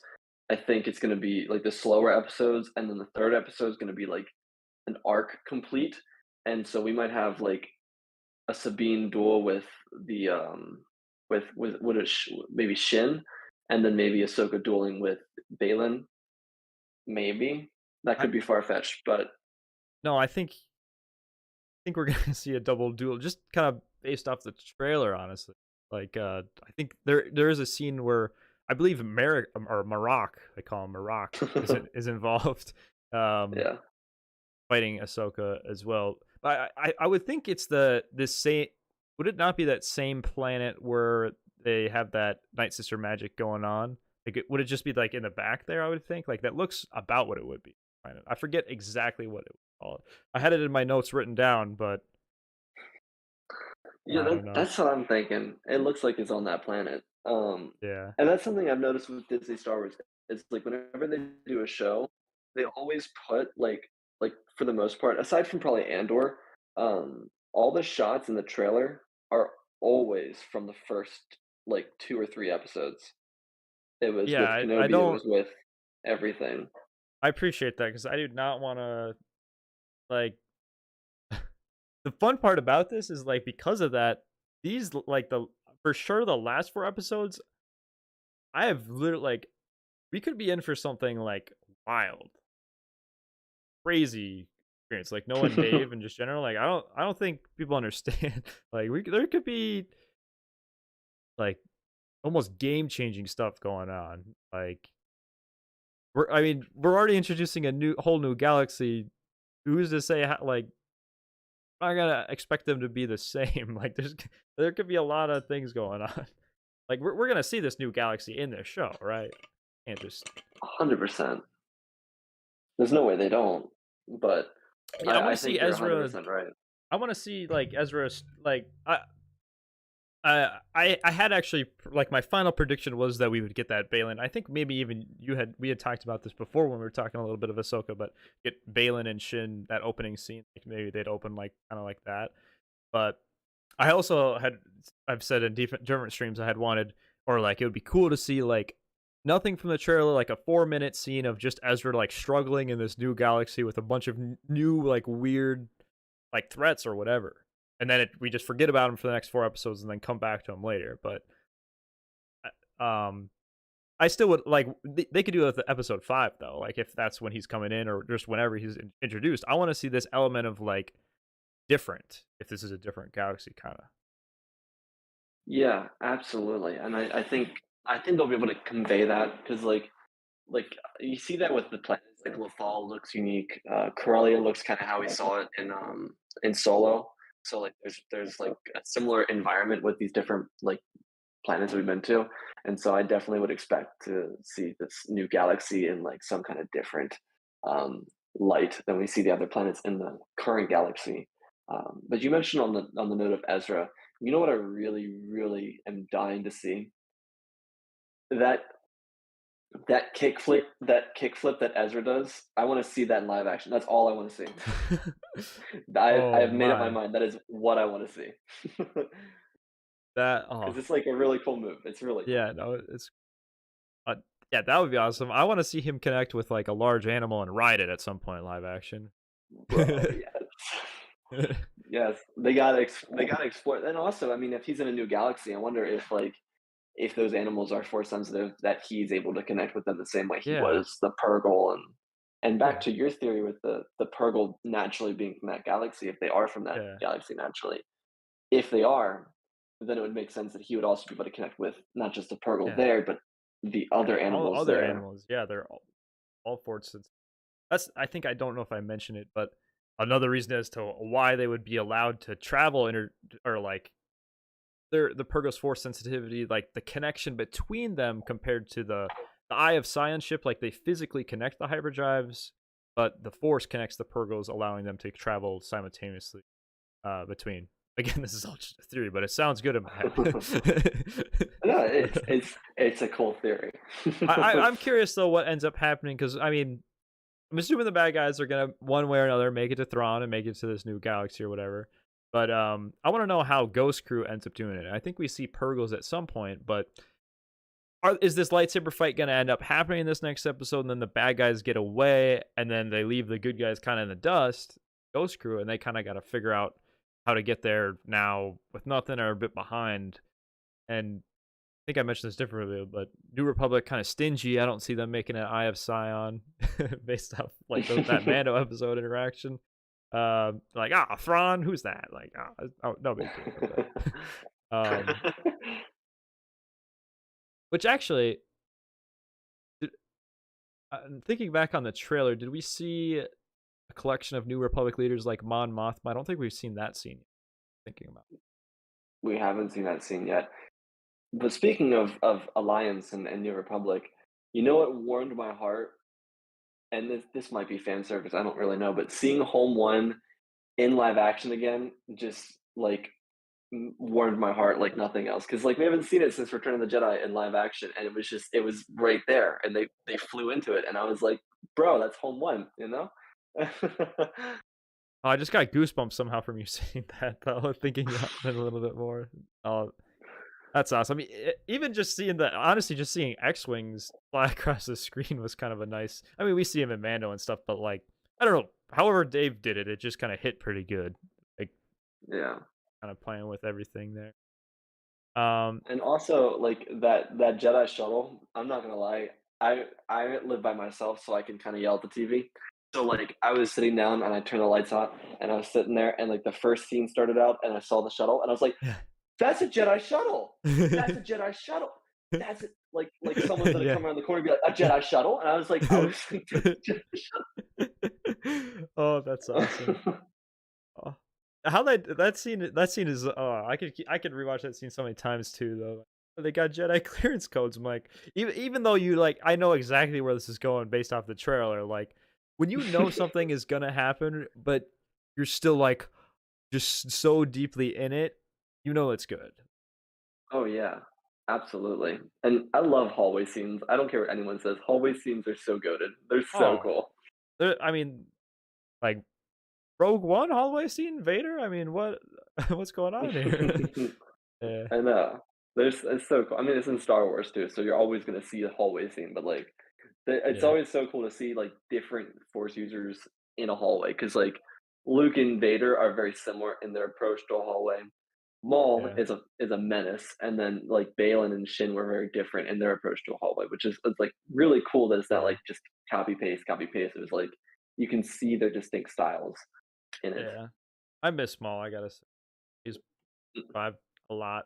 I think it's gonna be like the slower episodes, and then the third episode is gonna be like an arc complete, and so we might have like a Sabine duel with the with what is maybe Shin, and then maybe Ahsoka dueling with Balin. Maybe that I could be far fetched, but no, I think we're gonna see a double duel, just kind of based off the trailer, honestly. Like, I think there is a scene where I believe Merrick or Maroc, I call him Maroc, is involved, um, yeah. fighting Ahsoka as well. But I would think it's this same. Would it not be that same planet where they have that Night Sister magic going on? Like, would it just be like in the back there? I would think like that looks about what it would be. I forget exactly what it would call it. I had it in my notes written down, but Yeah, I don't know. that's what I'm thinking. It looks like it's on that planet. Yeah. And that's something I've noticed with Disney Star Wars. It's like whenever they do a show, they always put like for the most part, aside from probably Andor, all the shots in the trailer are always from the first like 2 or 3 episodes. It was Yeah, with I Kenobi, it don't was with everything. I appreciate that because I do not want to like the fun part about this is like because of that like the for sure the last 4 episodes I have literally like we could be in for something like wild, crazy experience. Like Noah and Dave and just general. Like I don't think people understand. Like there could be like almost game changing stuff going on. Like we're already introducing a whole new galaxy. Who's to say like I gotta expect them to be the same. Like there could be a lot of things going on. Like we're gonna see this new galaxy in this show, right? Can't just 100%. There's no way they don't, but yeah. I want I to see think you're Ezra. 100% right. I want to see like Ezra. Like I had actually like my final prediction was that we would get that Balin. I think maybe even we had talked about this before when we were talking a little bit of Ahsoka, but get Balin and Shin that opening scene. Like maybe they'd open like kind of like that. But I also I've said in different streams I had wanted or like it would be cool to see like nothing from the trailer, like a 4-minute scene of just Ezra like struggling in this new galaxy with a bunch of new like weird like threats or whatever, and then we just forget about him for the next 4 episodes and then come back to him later. But um, I still would like they could do it with episode 5 though, like if that's when he's coming in or just whenever he's introduced. I want to see this element of like different if this is a different galaxy kind of. Yeah, absolutely, and I think they'll be able to convey that because you see that with the planets, like Lothal looks unique, Corellia looks kinda how we saw it in Solo, so, like, there's, like, a similar environment with these different, like, planets we've been to, and so I definitely would expect to see this new galaxy in, like, some kinda different, um, light than we see the other planets in the current galaxy, but you mentioned on the note of Ezra, you know what I really, really am dying to see? That that kickflip that Ezra does, I wanna see that in live action, that's all I wanna see. I Oh have made up my my, mind, that is what I wanna see. Because that oh it's like a really cool move, it's really cool. yeah, no, it's uh, yeah, that would be awesome. I want to see him connect with like a large animal and ride it at some point live action. Bro, yes. Yes, they gotta explore and also, I mean, if he's in a new galaxy, I wonder if, like, if those animals are force sensitive, that he's able to connect with them the same way he Yeah, was the Purgle, and back yeah, to your theory with the Purgle naturally being from that galaxy, if they are from that yeah, galaxy naturally, if they are, then it would make sense that he would also be able to connect with not just the Purgle yeah, there, but the yeah. other All animals other there. animals, yeah, they're all forts. That's I think I don't know if I mentioned it, but another reason as to why they would be allowed to travel or like the Purgos force sensitivity, like the connection between them compared to the Eye of Science ship, like they physically connect the hyperdrives, but the force connects the Purgos, allowing them to travel simultaneously between. Again, this is all just a theory, but it sounds good in my head. No, it's a cool theory. I'm curious though what ends up happening because I mean I'm assuming the bad guys are gonna one way or another make it to Thrawn and make it to this new galaxy or whatever. But I want to know how Ghost Crew ends up doing it. I think we see Purgles at some point, but is this lightsaber fight going to end up happening in this next episode, and then the bad guys get away, and then they leave the good guys kind of in the dust, Ghost Crew, and they kind of got to figure out how to get there now with nothing or a bit behind. And I think I mentioned this differently, but New Republic kind of stingy. I don't see them making an Eye of Sion based off like that Mando episode interaction. Like Thrawn, who's that? Like oh no big deal. But, which actually, thinking back on the trailer, did we see a collection of New Republic leaders like Mon Mothma? I don't think we've seen that scene yet, thinking about it. We haven't seen that scene yet. But speaking of Alliance and New Republic, you know what warmed my heart? And this might be fan service, I don't really know, but seeing Home One in live action again just like warmed my heart like nothing else. Because like we haven't seen it since Return of the Jedi in live action, and it was right there, and they flew into it, and I was like, bro, that's Home One, you know? Oh, I just got goosebumps somehow from you saying that, though, thinking about it a little bit more. Oh, that's awesome. I mean, even just seeing honestly, just seeing X-Wings fly across the screen was kind of a nice. I mean, we see him in Mando and stuff, but like, I don't know. However, Dave did it, it just kind of hit pretty good. Like, Yeah. kind of playing with everything there. And also, like that Jedi shuttle, I'm not gonna lie, I live by myself, so I can kind of yell at the TV. So like I was sitting down and I turned the lights on and I was sitting there and like the first scene started out and I saw the shuttle and I was like, Yeah. "That's a Jedi shuttle. That's a Jedi shuttle. That's it." Like someone's gonna Yeah. come around the corner and be like, "A Jedi shuttle," and I was like, "Oh, Oh, that's awesome. shuttle." Oh. How that scene is I could rewatch that scene so many times too though. They got Jedi clearance codes. I'm like, even though you like, I know exactly where this is going based off the trailer. Like, when you know something is gonna happen, but you're still like just so deeply in it, you know it's good. Oh yeah, absolutely. And I love hallway scenes. I don't care what anyone says. Hallway scenes are so goated. They're so Oh, cool. I mean, like Rogue One hallway scene, Vader. I mean, what what's going on here? Yeah, I know. It's so cool. I mean, it's in Star Wars too, so you're always gonna see a hallway scene, but like, it's yeah, always so cool to see like different Force users in a hallway because like Luke and Vader are very similar in their approach to a hallway. Maul yeah, is a menace, and then like Balin and Shin were very different in their approach to a hallway, which is it's like really cool that it's not yeah, like just copy paste. It was like you can see their distinct styles in it. yeah. I miss Small. I gotta say, he's survived a lot,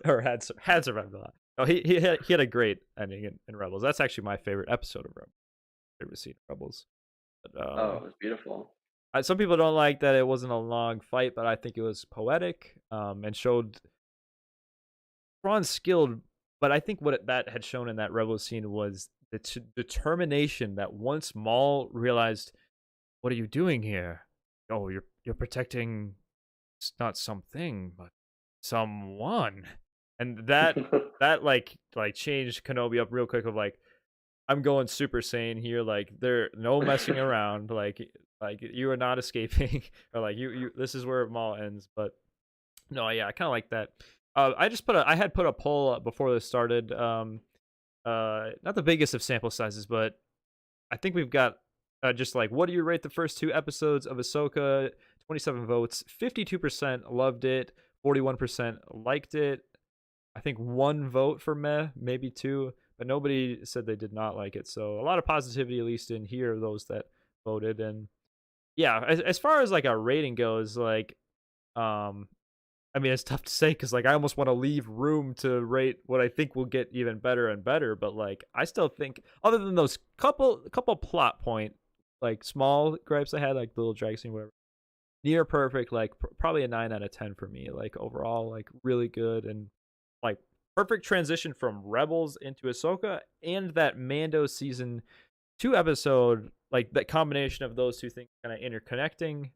or had survived a lot. Oh, he had a great ending in Rebels. That's actually my favorite episode of Rebels. Favorite scene of Rebels. But, Oh, it was beautiful. some people don't like that it wasn't a long fight, but I think it was poetic, and showed Thrawn's skilled. But I think that had shown in that Rebels scene was the determination that once Maul realized, "What are you doing here? Oh, you're protecting not something, but someone." And that like changed Kenobi up real quick of like, I'm going Super Saiyan here, like there no messing around, like you are not escaping, or like you this is where Maul ends. But no, yeah, I kind of like that. I had put a poll up before this started. Not the biggest of sample sizes, but I think we've got just like, what do you rate the first two episodes of Ahsoka? 27 votes, 52% loved it, 41% liked it. I think one vote for meh, maybe two, but nobody said they did not like it. So a lot of positivity, at least in here, of those that voted. And yeah, as far as like a rating goes, like, um, I mean, it's tough to say because like I almost want to leave room to rate what I think will get even better and better. But like I still think, other than those couple plot point like small gripes I had, like the little drag scene, whatever, near perfect, like probably a 9 out of 10 for me. Like overall, like really good and like perfect transition from Rebels into Ahsoka, and that Mando season 2 episode. Like that combination of those two things kind of interconnecting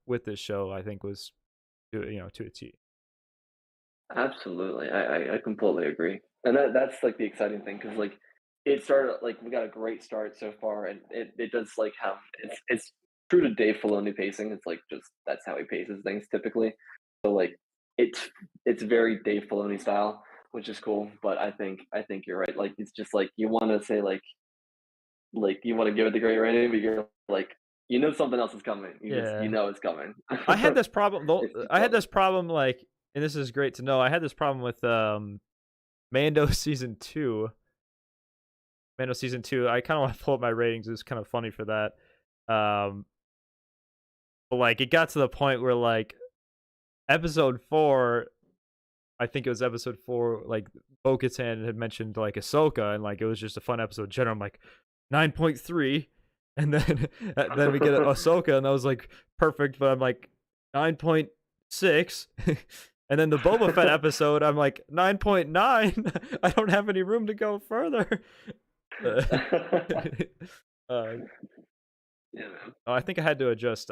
with this show, I think was to a T. Absolutely. I completely agree. And that's like the exciting thing because like it started like we got a great start so far and it does like have it's true to Dave Filoni pacing. It's like just that's how he paces things typically. So like it's very Dave Filoni style, which is cool. But I think you're right. Like it's just like you want to say like you want to give it the great rating, but you're like something else is coming. You Yeah. know it's coming. I had this problem though. It's just I had coming. this problem like, and this is great to know. I had this problem with Mando season 2. Mando season 2. I kind of want to pull up my ratings. It's kind of funny for that. Um, but like it got to the point where like episode 4, I think it was episode 4, like Bo-Katan had mentioned like Ahsoka, and like it was just a fun episode. General, I'm like 9.3, and then then we get Ahsoka, and I was like perfect, but I'm like 9.6. And then the Boba Fett episode, I'm like 9.9. I don't have any room to go further. Uh, uh, Yeah, man. I think I had to adjust.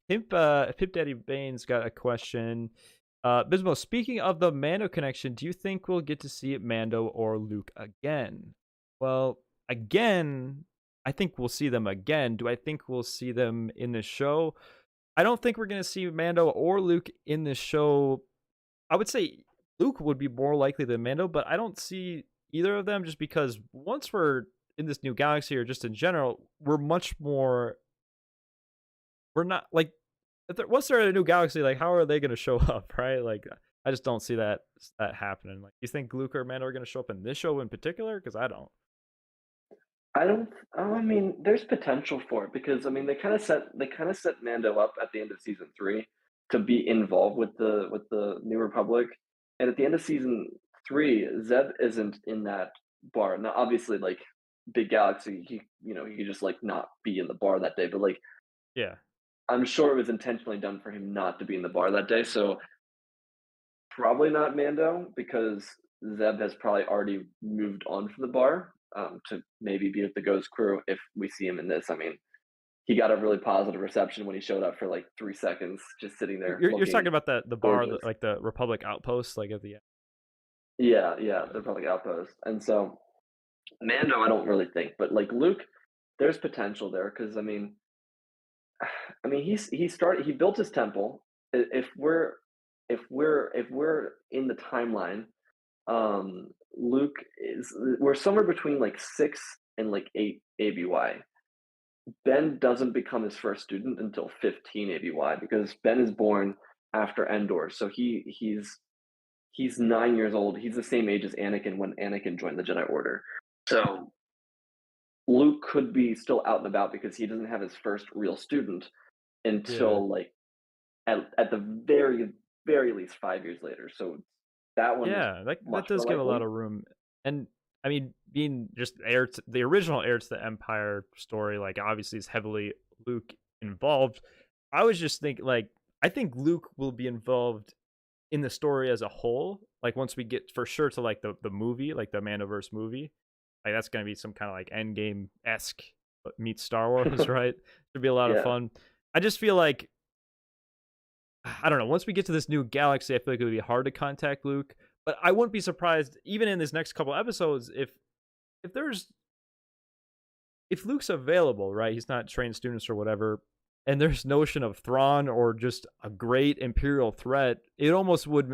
Pimp Daddy Bane's got a question. Bismo, speaking of the Mando connection, do you think we'll get to see Mando or Luke again? Well, again, I think we'll see them again. Do I think we'll see them in the show? I don't think we're going to see Mando or Luke in the show. I would say Luke would be more likely than Mando, but I don't see either of them just because once we're in this new galaxy or just in general, we're much more. We're not like once they're in a new galaxy, like how are they going to show up, right? Like I just don't see that happening. Like, you think Luke or Mando are going to show up in this show in particular? Because I don't. I don't. I mean, there's potential for it because I mean they kind of set Mando up at the end of season 3 to be involved with the New Republic, and at the end of season 3, Zeb isn't in that bar. Now, obviously, like big galaxy, he could just like not be in the bar that day, but like Yeah, I'm sure it was intentionally done for him not to be in the bar that day. So probably not Mando because Zeb has probably already moved on from the bar to maybe be with the Ghost crew if we see him in this. I mean, he got a really positive reception when he showed up for like 3 seconds, just sitting there you're talking looking about the bar, gorgeous. like the Republic outpost, like at the end. Yeah, yeah, the Republic outpost. And so Mando, I don't really think, but like Luke, there's potential there because I mean, he built his temple. If we're in the timeline, Luke is we're somewhere between like 6 and like 8 ABY. Ben doesn't become his first student until 15 ABY because Ben is born after Endor. So he's 9 years old. He's the same age as Anakin when Anakin joined the Jedi Order. So Luke could be still out and about because he doesn't have his first real student Yeah. until like at the very very least 5 years later. So that one is Yeah, that much does more give a lot likely. of room. And I mean, being just heir to the original heir to the Empire story, like obviously is heavily Luke involved. I was just thinking, like, I think Luke will be involved in the story as a whole. Like once we get for sure to like the movie, like the Mandoverse movie, like that's gonna be some kind of like Endgame esque meets Star Wars, right? Should be a lot of Yeah. fun. I just feel like I don't know. Once we get to this new galaxy, I feel like it would be hard to contact Luke. But I wouldn't be surprised, even in this next couple episodes, if there's if Luke's available, right? He's not trained students or whatever, and there's notion of Thrawn or just a great Imperial threat. It almost wouldn't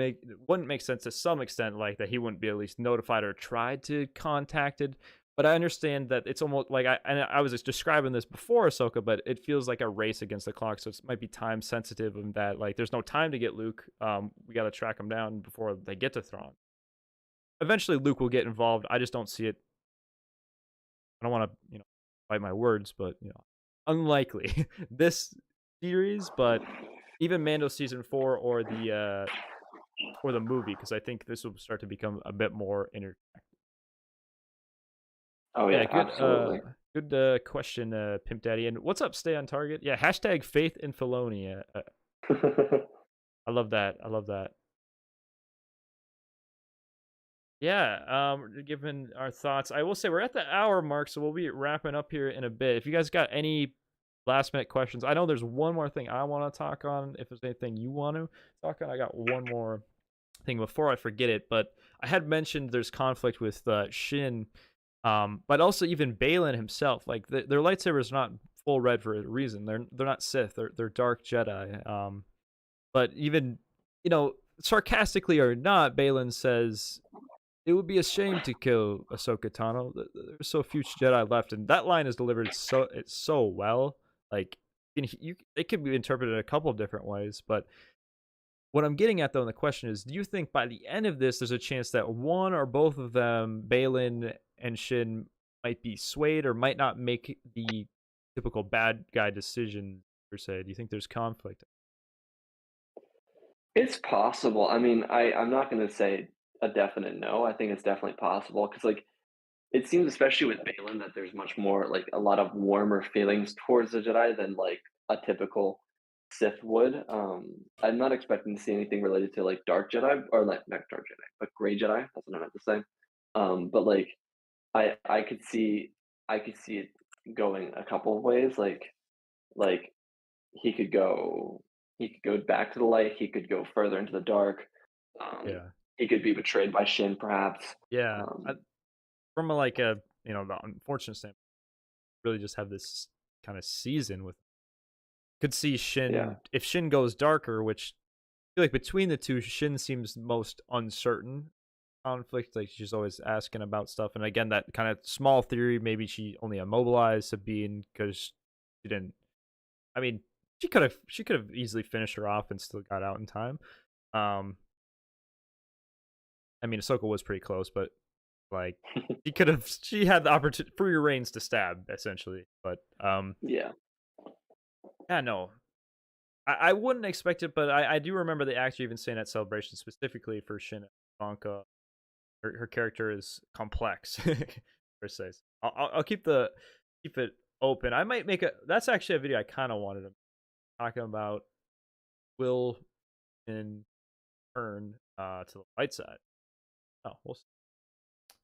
make sense to some extent, like that he wouldn't be at least notified or tried to contacted. But I understand that it's almost like I was just describing this before Ahsoka, but it feels like a race against the clock. So it might be time sensitive, and that like there's no time to get Luke. We got to track him down before they get to Thrawn. Eventually, Luke will get involved. I just don't see it. I don't want to, bite my words, but unlikely this series. But even Mando season 4 or the movie, because I think this will start to become a bit more interconnected. Oh Yeah, yeah, good absolutely. good question, Pimp Daddy. And what's up, stay on target? Yeah, hashtag faith in Filoni. I love that. I love that. Yeah, given our thoughts, I will say we're at the hour mark, so we'll be wrapping up here in a bit. If you guys got any last minute questions, I know there's one more thing I want to talk on. If there's anything you want to talk on, I got one more thing before I forget it. But I had mentioned there's conflict with Shin, but also even Balin himself. Like their lightsaber is not full red for a reason. They're not Sith. They're dark Jedi. But even sarcastically or not, Balin says it would be a shame to kill Ahsoka Tano. There's so few Jedi left, and that line is delivered so well. Like it could be interpreted a couple of different ways, but what I'm getting at though, in the question is, do you think by the end of this, there's a chance that one or both of them, Balin and Shin, might be swayed or might not make the typical bad guy decision per se? Do you think there's conflict? It's possible. I mean, I'm not gonna say a definite no. I think it's definitely possible because, like, it seems, especially with Balin, that there's much more, like, a lot of warmer feelings towards the Jedi than, like, a typical Sith would. I'm not expecting to see anything related to, like, Dark Jedi or, like, not Dark Jedi, but Gray Jedi. That's what I meant to say. But, like, I could see it going a couple of ways. Like he could go back to the light. He could go further into the dark. Um, Yeah, he could be betrayed by Shin, perhaps. yeah. Um, From a, like a the unfortunate standpoint, really just have this kind of season with. Could see yeah, Shin if Shin goes darker, which I feel like between the two, Shin seems most uncertain. Conflict, like she's always asking about stuff, and again, that kind of small theory, maybe she only immobilized Sabine because she didn't. I mean, she could have easily finished her off and still got out in time. Um, I mean, Ahsoka was pretty close, but like she had the opportunity, free reigns to stab essentially. But yeah. yeah, no, I wouldn't expect it, but I do remember the actor even saying at Celebration specifically for Shin Ivanka, her character is complex per se. I'll keep it open. I might make a. That's actually a video I kind of wanted to talking about Will and turn to the light side. Oh,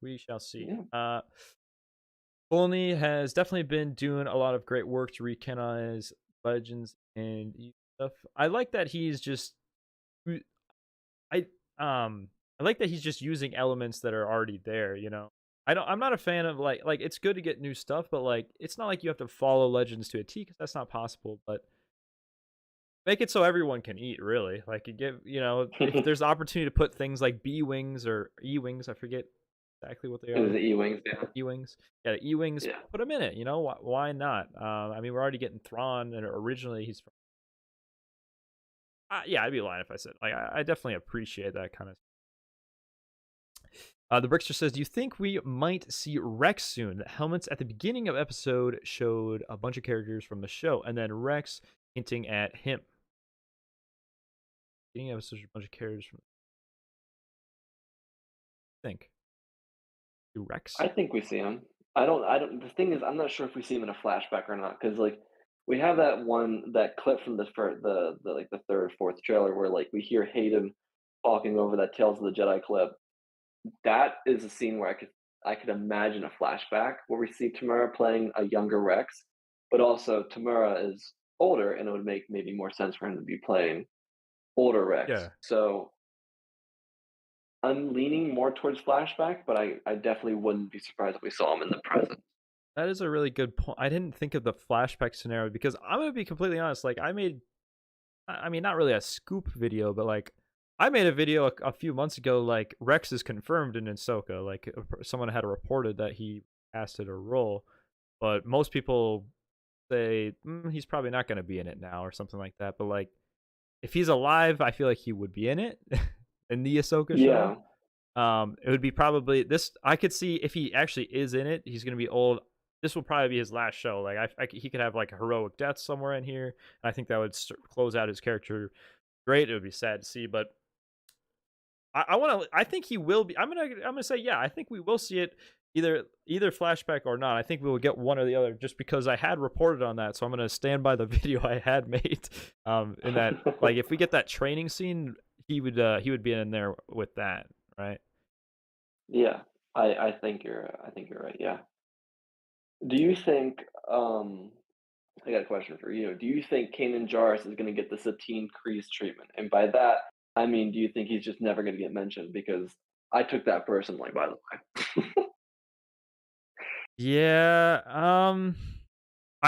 we shall see. Yeah. Filoni has definitely been doing a lot of great work to recanonize Legends and stuff. I like that he's just I I like that he's just using elements that are already there, I'm not a fan of like it's good to get new stuff, but like it's not like you have to follow Legends to a T because that's not possible, but make it so everyone can eat, really. Like you give, if there's opportunity to put things like B wings or E wings, I forget exactly what they It was are. the E-wings, yeah. E wings, yeah, E wings, Yeah. put them in it. Why not? I mean, we're already getting Thrawn, and originally he's from. Yeah, I'd be lying if I said like I definitely appreciate that kind of. The Brickster says, "Do you think we might see Rex soon? The helmets at the beginning of episode showed a bunch of characters from the show, and then Rex hinting at him. Beginning of episode, showed a bunch of characters from. Think Rex? I think we see him. I don't the thing is, I'm not sure if we see him in a flashback or not, because like, we have that clip from like, the 3rd, 4th trailer where, like, we hear Hayden talking over that Tales of the Jedi clip. That is a scene where I could imagine a flashback where we see Tamara playing a younger Rex, but also Tamara is older, and it would make maybe more sense for him to be playing older Rex. Yeah, So I'm leaning more towards flashback, but I definitely wouldn't be surprised if we saw him in the present. that is a really good point. I didn't think of the flashback scenario because I'm gonna be completely honest. Like I mean, not really a scoop video, but like I made a video a few months ago. Like Rex is confirmed in Ahsoka. Like someone had reported that he casted a role, but most people say he's probably not going to be in it now or something like that. But like if he's alive, I feel like he would be in it in the Ahsoka show. Yeah, It would be probably this. I could see if he actually is in it, he's going to be old. This will probably be his last show. Like he could have like a heroic death somewhere in here. And I think that would close out his character great. It would be sad to see, but I want to. I think he will be. I'm gonna say yeah. I think we will see it either flashback or not. I think we will get one or the other just because I had reported on that. So I'm gonna stand by the video I had made. In that, like, if we get that training scene, he would be in there with that, right? yeah. I think you're right. Yeah. Do you think? I got a question for you. Do you think Kanan Jarrus is going to get the Satine Kryze treatment? And by that, I mean, do you think he's just never going to get mentioned? Because I took that personally, by the way. Yeah.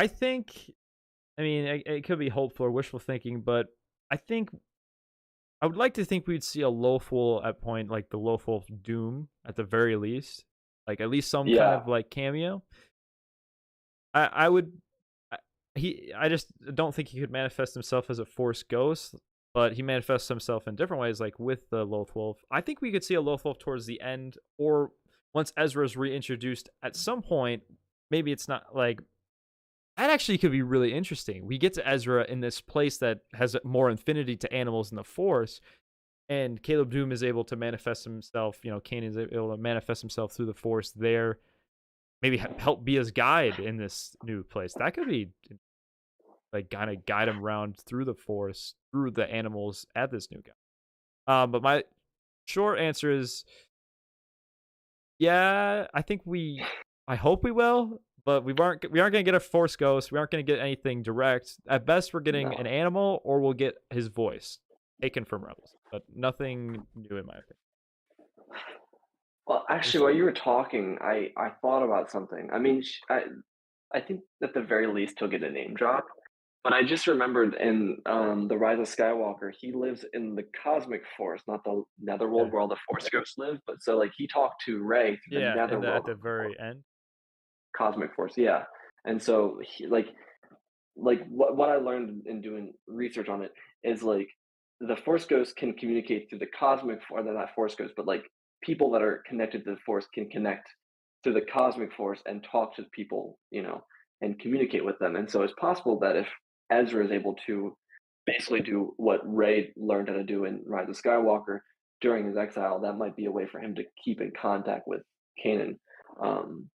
I think, I mean, it could be hopeful or wishful thinking, but I think I would like to think we'd see a Lothwol at point, like the Lothwolf Doom at the very least, like at least some kind Yeah. of like cameo. I would, I, I just don't think he could manifest himself as a Force ghost, but he manifests himself in different ways, like with the Lothwolf. I think we could see a Lothwolf towards the end, or once Ezra's reintroduced at some point. Maybe it's not like that actually could be really interesting. We get to Ezra in this place that has more infinity to animals in the Force, and Caleb Doom is able to manifest himself. Kanan is able to manifest himself through the Force there. Maybe help be his guide in this new place. That could be like kind of guide him around through the Force, through the animals at this new guy. But my short answer is, yeah, I hope we will, but we aren't going to get a Force ghost. We aren't going to get anything direct. At best, we're getting an No. animal, or we'll get his voice taken from Rebels, but nothing new in my opinion. Well, actually, while you were talking, I thought about something. I mean, I think at the very least he'll get a name drop. But I just remembered in the Rise of Skywalker, he lives in the cosmic force, not the netherworld Yeah, where all the Force ghosts live. But so like he talked to Rey through the yeah, and at netherworld the very end. cosmic force, yeah. And so he, like what I learned in doing research on it is like the Force ghosts can communicate through the cosmic, or they're not Force ghosts, but like people that are connected to the Force can connect through the cosmic force and talk to people, and communicate with them. And so it's possible that if Ezra is able to basically do what Rey learned how to do in Rise of Skywalker during his exile, that might be a way for him to keep in contact with Kanan. Um,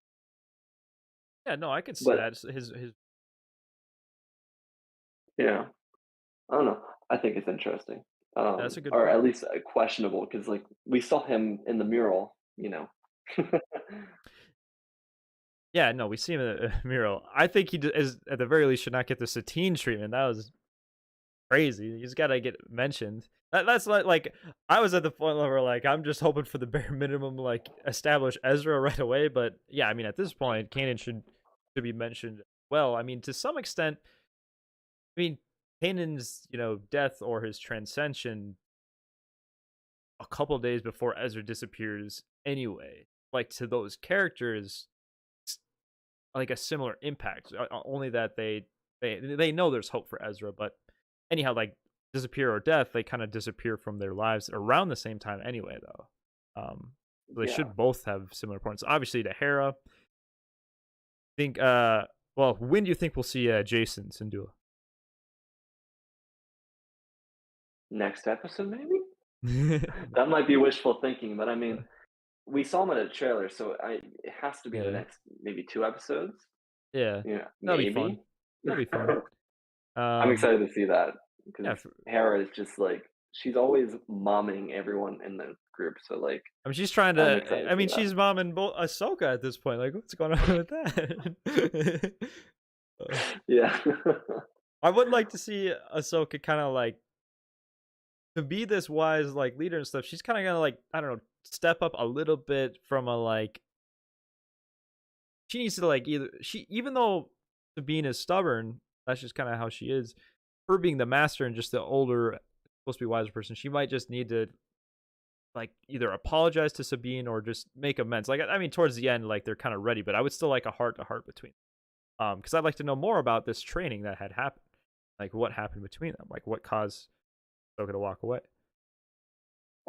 Yeah, no, I could see but that. His yeah, I don't know. I think it's interesting, That's a good or point. at least questionable, because like we saw him in the mural. Yeah, no, we see him in the mural. I think is at the very least should not get the Satine treatment. That was crazy. He's got to get mentioned. That's like I was at the point where like I'm just hoping for the bare minimum, like establish Ezra right away. But yeah, I mean at this point, Kanan should be mentioned. Well, I mean to some extent, I mean Kanan's death or his transcension a couple days before Ezra disappears anyway. Like to those characters, like a similar impact. Only that they know there's hope for Ezra, but anyhow, like disappear or death, they kind of disappear from their lives around the same time anyway, though. So they Yeah. should both have similar importance. Obviously, to Hera, I think. Well, when do you think we'll see Jason Syndulla? Next episode, maybe? That might be wishful thinking, but I mean, we saw him in a trailer, so it has to be in the Yeah, next maybe 2 episodes. yeah, Yeah, that'll be fun. maybe. That'll be fun. I'm Um, excited to see that yeah, because Hera is just like she's always momming everyone in the group, so like I mean, she's trying I'm to. excited to I see mean, that. she's momming Ahsoka at this point. Like, what's going on with that? Uh, Yeah. I would like to see Ahsoka kind of like to be this wise like leader and stuff. She's kind of gonna like I don't know step up a little bit from a like she needs to like even though Sabine is stubborn, that's just kind of how she is. Her being the master and just the older, supposed to be wiser person, she might just need to like either apologize to Sabine or just make amends. Like I mean, towards the end, like they're kind of ready, but I would still like a heart to heart between because I'd like to know more about this training that had happened, like what happened between them, like what caused Ahsoka to walk away.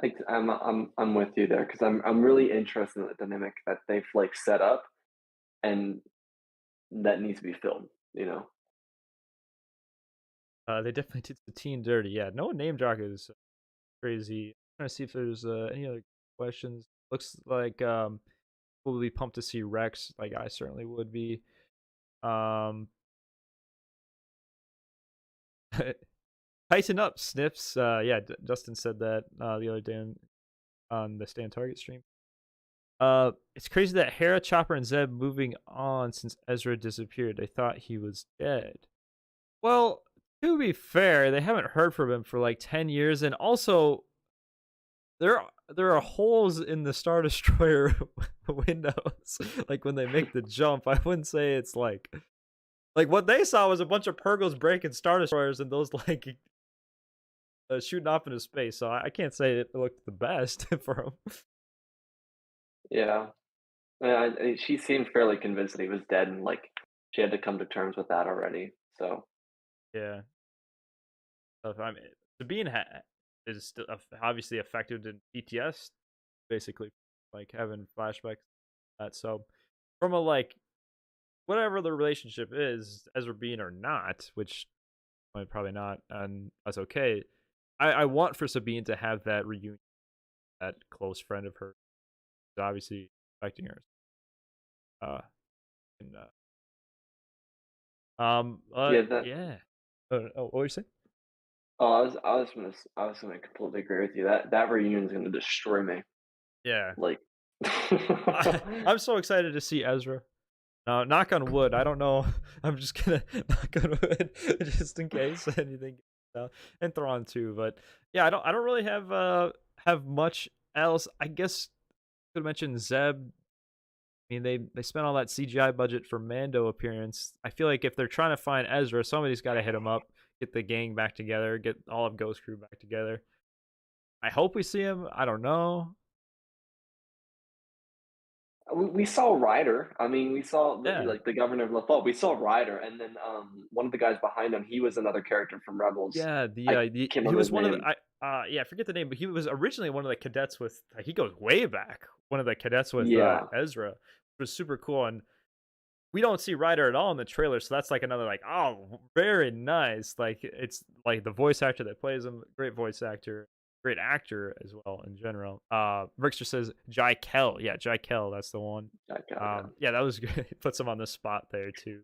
Like I'm with you there because I'm really interested in the dynamic that they've like set up and that needs to be filmed. They definitely did the teen dirty. Yeah, no name drop is crazy. I'm trying to see if there's any other questions. Looks like we'll be pumped to see Rex. Like I certainly would be. Um, tighten up, Sniffs. Yeah, Dustin said that the other day on the Stand Target stream. It's crazy that Hera, Chopper, and Zeb moving on since Ezra disappeared. They thought he was dead. Well, to be fair, they haven't heard from him for like 10 years, and also there are holes in the Star Destroyer windows. Like when they make the jump, I wouldn't say it's like Like what they saw was a bunch of Purgles breaking Star Destroyers and those like shooting off into space. So I can't say it looked the best for him. Yeah. She seemed fairly convinced that he was dead, and like she had to come to terms with that already. So Yeah. So if I'm Sabine is still obviously affected in PTS, basically, like having flashbacks. That so from a like whatever the relationship is, Ezra being or not, which probably not, and that's okay. I want for Sabine to have that reunion, that close friend of hers, obviously affecting her. Uh, and yeah, that. yeah. What were you saying? Oh, I was gonna completely agree with you. That reunion is gonna destroy me. Yeah, Like, I'm so excited to see Ezra. Knock on wood. I don't know. I'm just gonna knock on wood just in case anything. And Thrawn too, but yeah, I don't really have much else. I guess could mention Zeb. I mean, they spent all that CGI budget for Mando appearance. I feel like if they're trying to find Ezra, somebody's got to hit him up, get the gang back together, get all of Ghost Crew back together. I hope we see him. I don't know. we saw Ryder. I mean, we saw Yeah, like the governor of Lafayette. We saw Ryder, and then one of the guys behind him, he was another character from Rebels. yeah. I The can't he remember was his one of the name. yeah, I forget the name, but he was originally one of the cadets with. He goes way back. One of the cadets with Yeah, Ezra, which was super cool. And we don't see Ryder at all in the trailer, so that's like another like, oh, very nice. Like it's like the voice actor that plays him, great voice actor, great actor as well in general. Rickster says Jai Kell. Yeah, Jai Kell, that's the one. that guy. Yeah. Yeah, that was good. Puts him on the spot there too.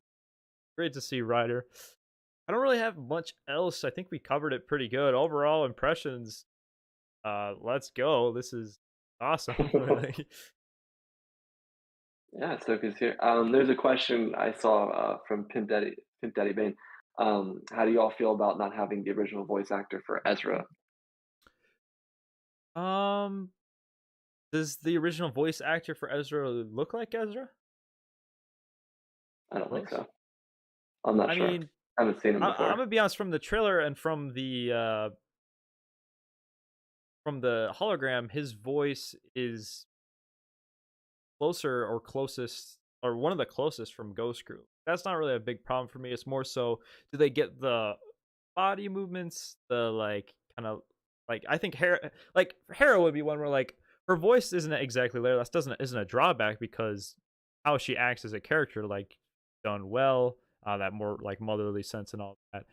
Great to see Ryder. I don't really have much else. I think we covered it pretty good. Overall impressions. Let's go. This is awesome. Really. Yeah, Ahsoka's here. There's a question I saw from Pimp Daddy Bane. How do you all feel about not having the original voice actor for Ezra? um, does the original voice actor for Ezra look like Ezra? I don't think Close. so. I'm not I sure. mean, I haven't seen him I'm before. gonna be honest. From the hologram, his voice is closer or closest or one of the closest from Ghost Crew. That's not really a big problem for me. It's more so, do they get the body movements, the like kind of like I think Hera would be one where like her voice isn't exactly there. That doesn't isn't a drawback because how she acts as a character like done well. That more like motherly sense and all that.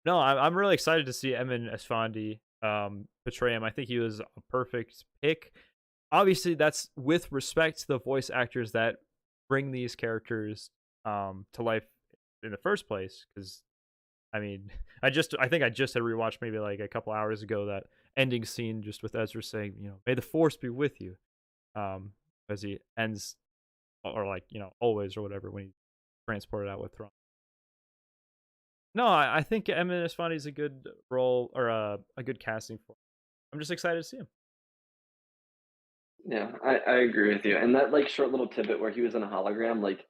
No, I'm really excited to see Emin Esfandi portray him. I think he was a perfect pick. Obviously, that's with respect to the voice actors that bring these characters to life in the first place. Because I mean, I think I just had rewatched maybe like a couple hours ago that ending scene just with Ezra saying, "May the Force be with you," as he ends, or like always or whatever when he transported out with Thrawn. No, I think Emin Esfandi is a good role or a good casting for him. I'm just excited to see him. Yeah, I agree with you. And that like short little tidbit where he was in a hologram, like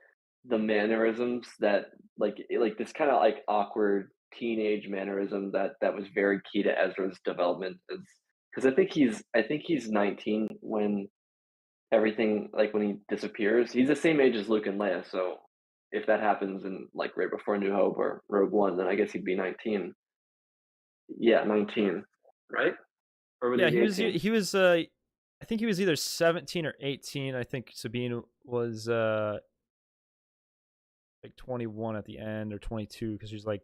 the mannerisms that like this kind of like awkward teenage mannerism that was very key to Ezra's development is because I think he's 19 when everything like when he disappears. He's the same age as Luke and Leia, so if that happens in like right before New Hope or Rogue One, then I guess he'd be 19. Yeah, 19, right? Or would he Yeah, be 18? he was I think he was either 17 or 18. I think Sabine was like 21 at the end or 22 because she's like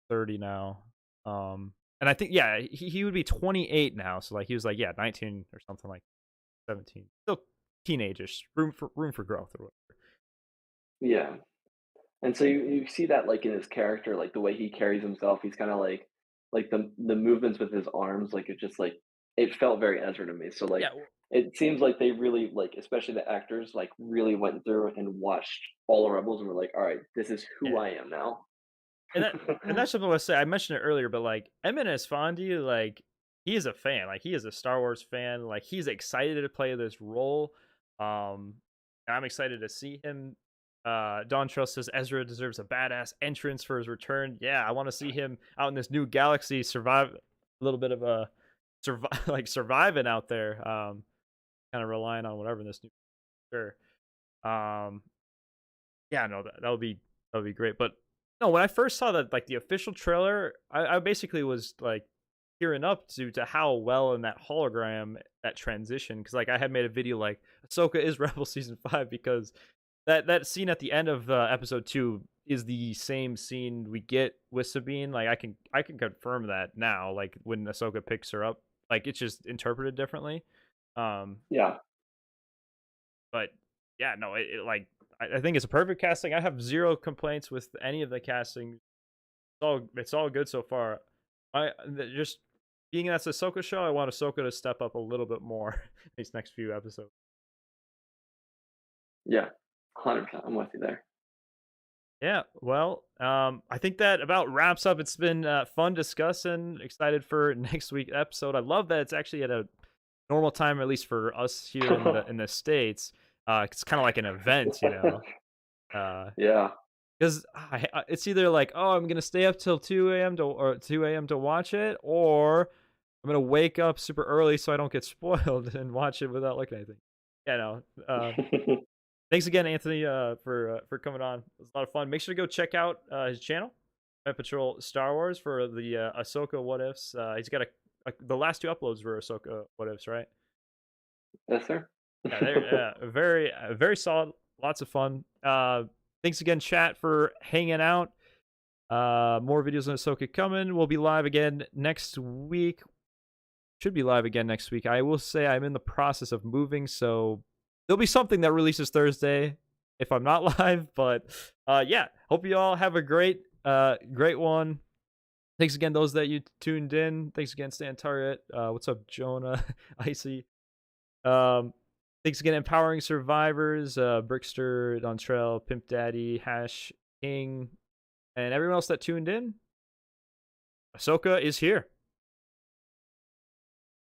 30 now. And I think yeah, he would be 28 now. So like he was like yeah, 19 or something like 17. Still teenageish. Room for growth or whatever. Yeah. And so you see that like in his character, like the way he carries himself, he's kind of like the movements with his arms, like it just like it felt very Ezra to me. So like Yeah, it seems like they really like, especially the actors, like really went through and watched all the Rebels and were like, all right, this is who yeah. I am now. And that's something I say. I mentioned it earlier, but like Eminence Fondy, like he is a fan. Like he is a Star Wars fan. Like he's excited to play this role. And I'm excited to see him Don Trail says Ezra deserves a badass entrance for his return. Yeah, I want to see him out in this new galaxy, survive a little bit of a like surviving out there. Kind of relying on whatever this new sure. Um, yeah, no, that would be great. But no, when I first saw that like the official trailer, I basically was like gearing up to how well in that hologram that transition because like I had made a video like Ahsoka is Rebel season 5 because that scene at the end of episode 2 is the same scene we get with Sabine. Like I can confirm that now. Like when Ahsoka picks her up, like it's just interpreted differently. Um, Yeah. but yeah, no, like I think it's a perfect casting. I have zero complaints with any of the casting. It's all good so far. Just being that's Ahsoka show, I want Ahsoka to step up a little bit more these next few episodes. Yeah. 100%. I'm with you there. Yeah, well, I think that about wraps up. It's been fun discussing. Excited for next week's episode. I love that it's actually at a normal time, at least for us here in the states. It's kind of like an event, you know. Yeah. Because it's either like, oh, I'm gonna stay up till 2 a.m. or 2 a.m. to watch it, or I'm gonna wake up super early so I don't get spoiled and watch it without looking at anything. Yeah, no. Thanks again, Anthony, for coming on. It was a lot of fun. Make sure to go check out his channel, Pente Patrol Star Wars, for the Ahsoka what ifs. He's got the last 2 uploads were Ahsoka what ifs, right? Yes, sir. Yeah, they're very solid. Lots of fun. Thanks again, chat, for hanging out. More videos on Ahsoka coming. We'll be live again next week. Should be live again next week. I will say I'm in the process of moving, so there'll be something that releases Thursday if I'm not live. But yeah, hope you all have a great one. Thanks again, those that you tuned in. Thanks again, Stan Target. What's up, Jonah? Icy. Thanks again, Empowering Survivors, Brickster, Dontrell, Pimp Daddy, Hash King, and everyone else that tuned in. Ahsoka is here.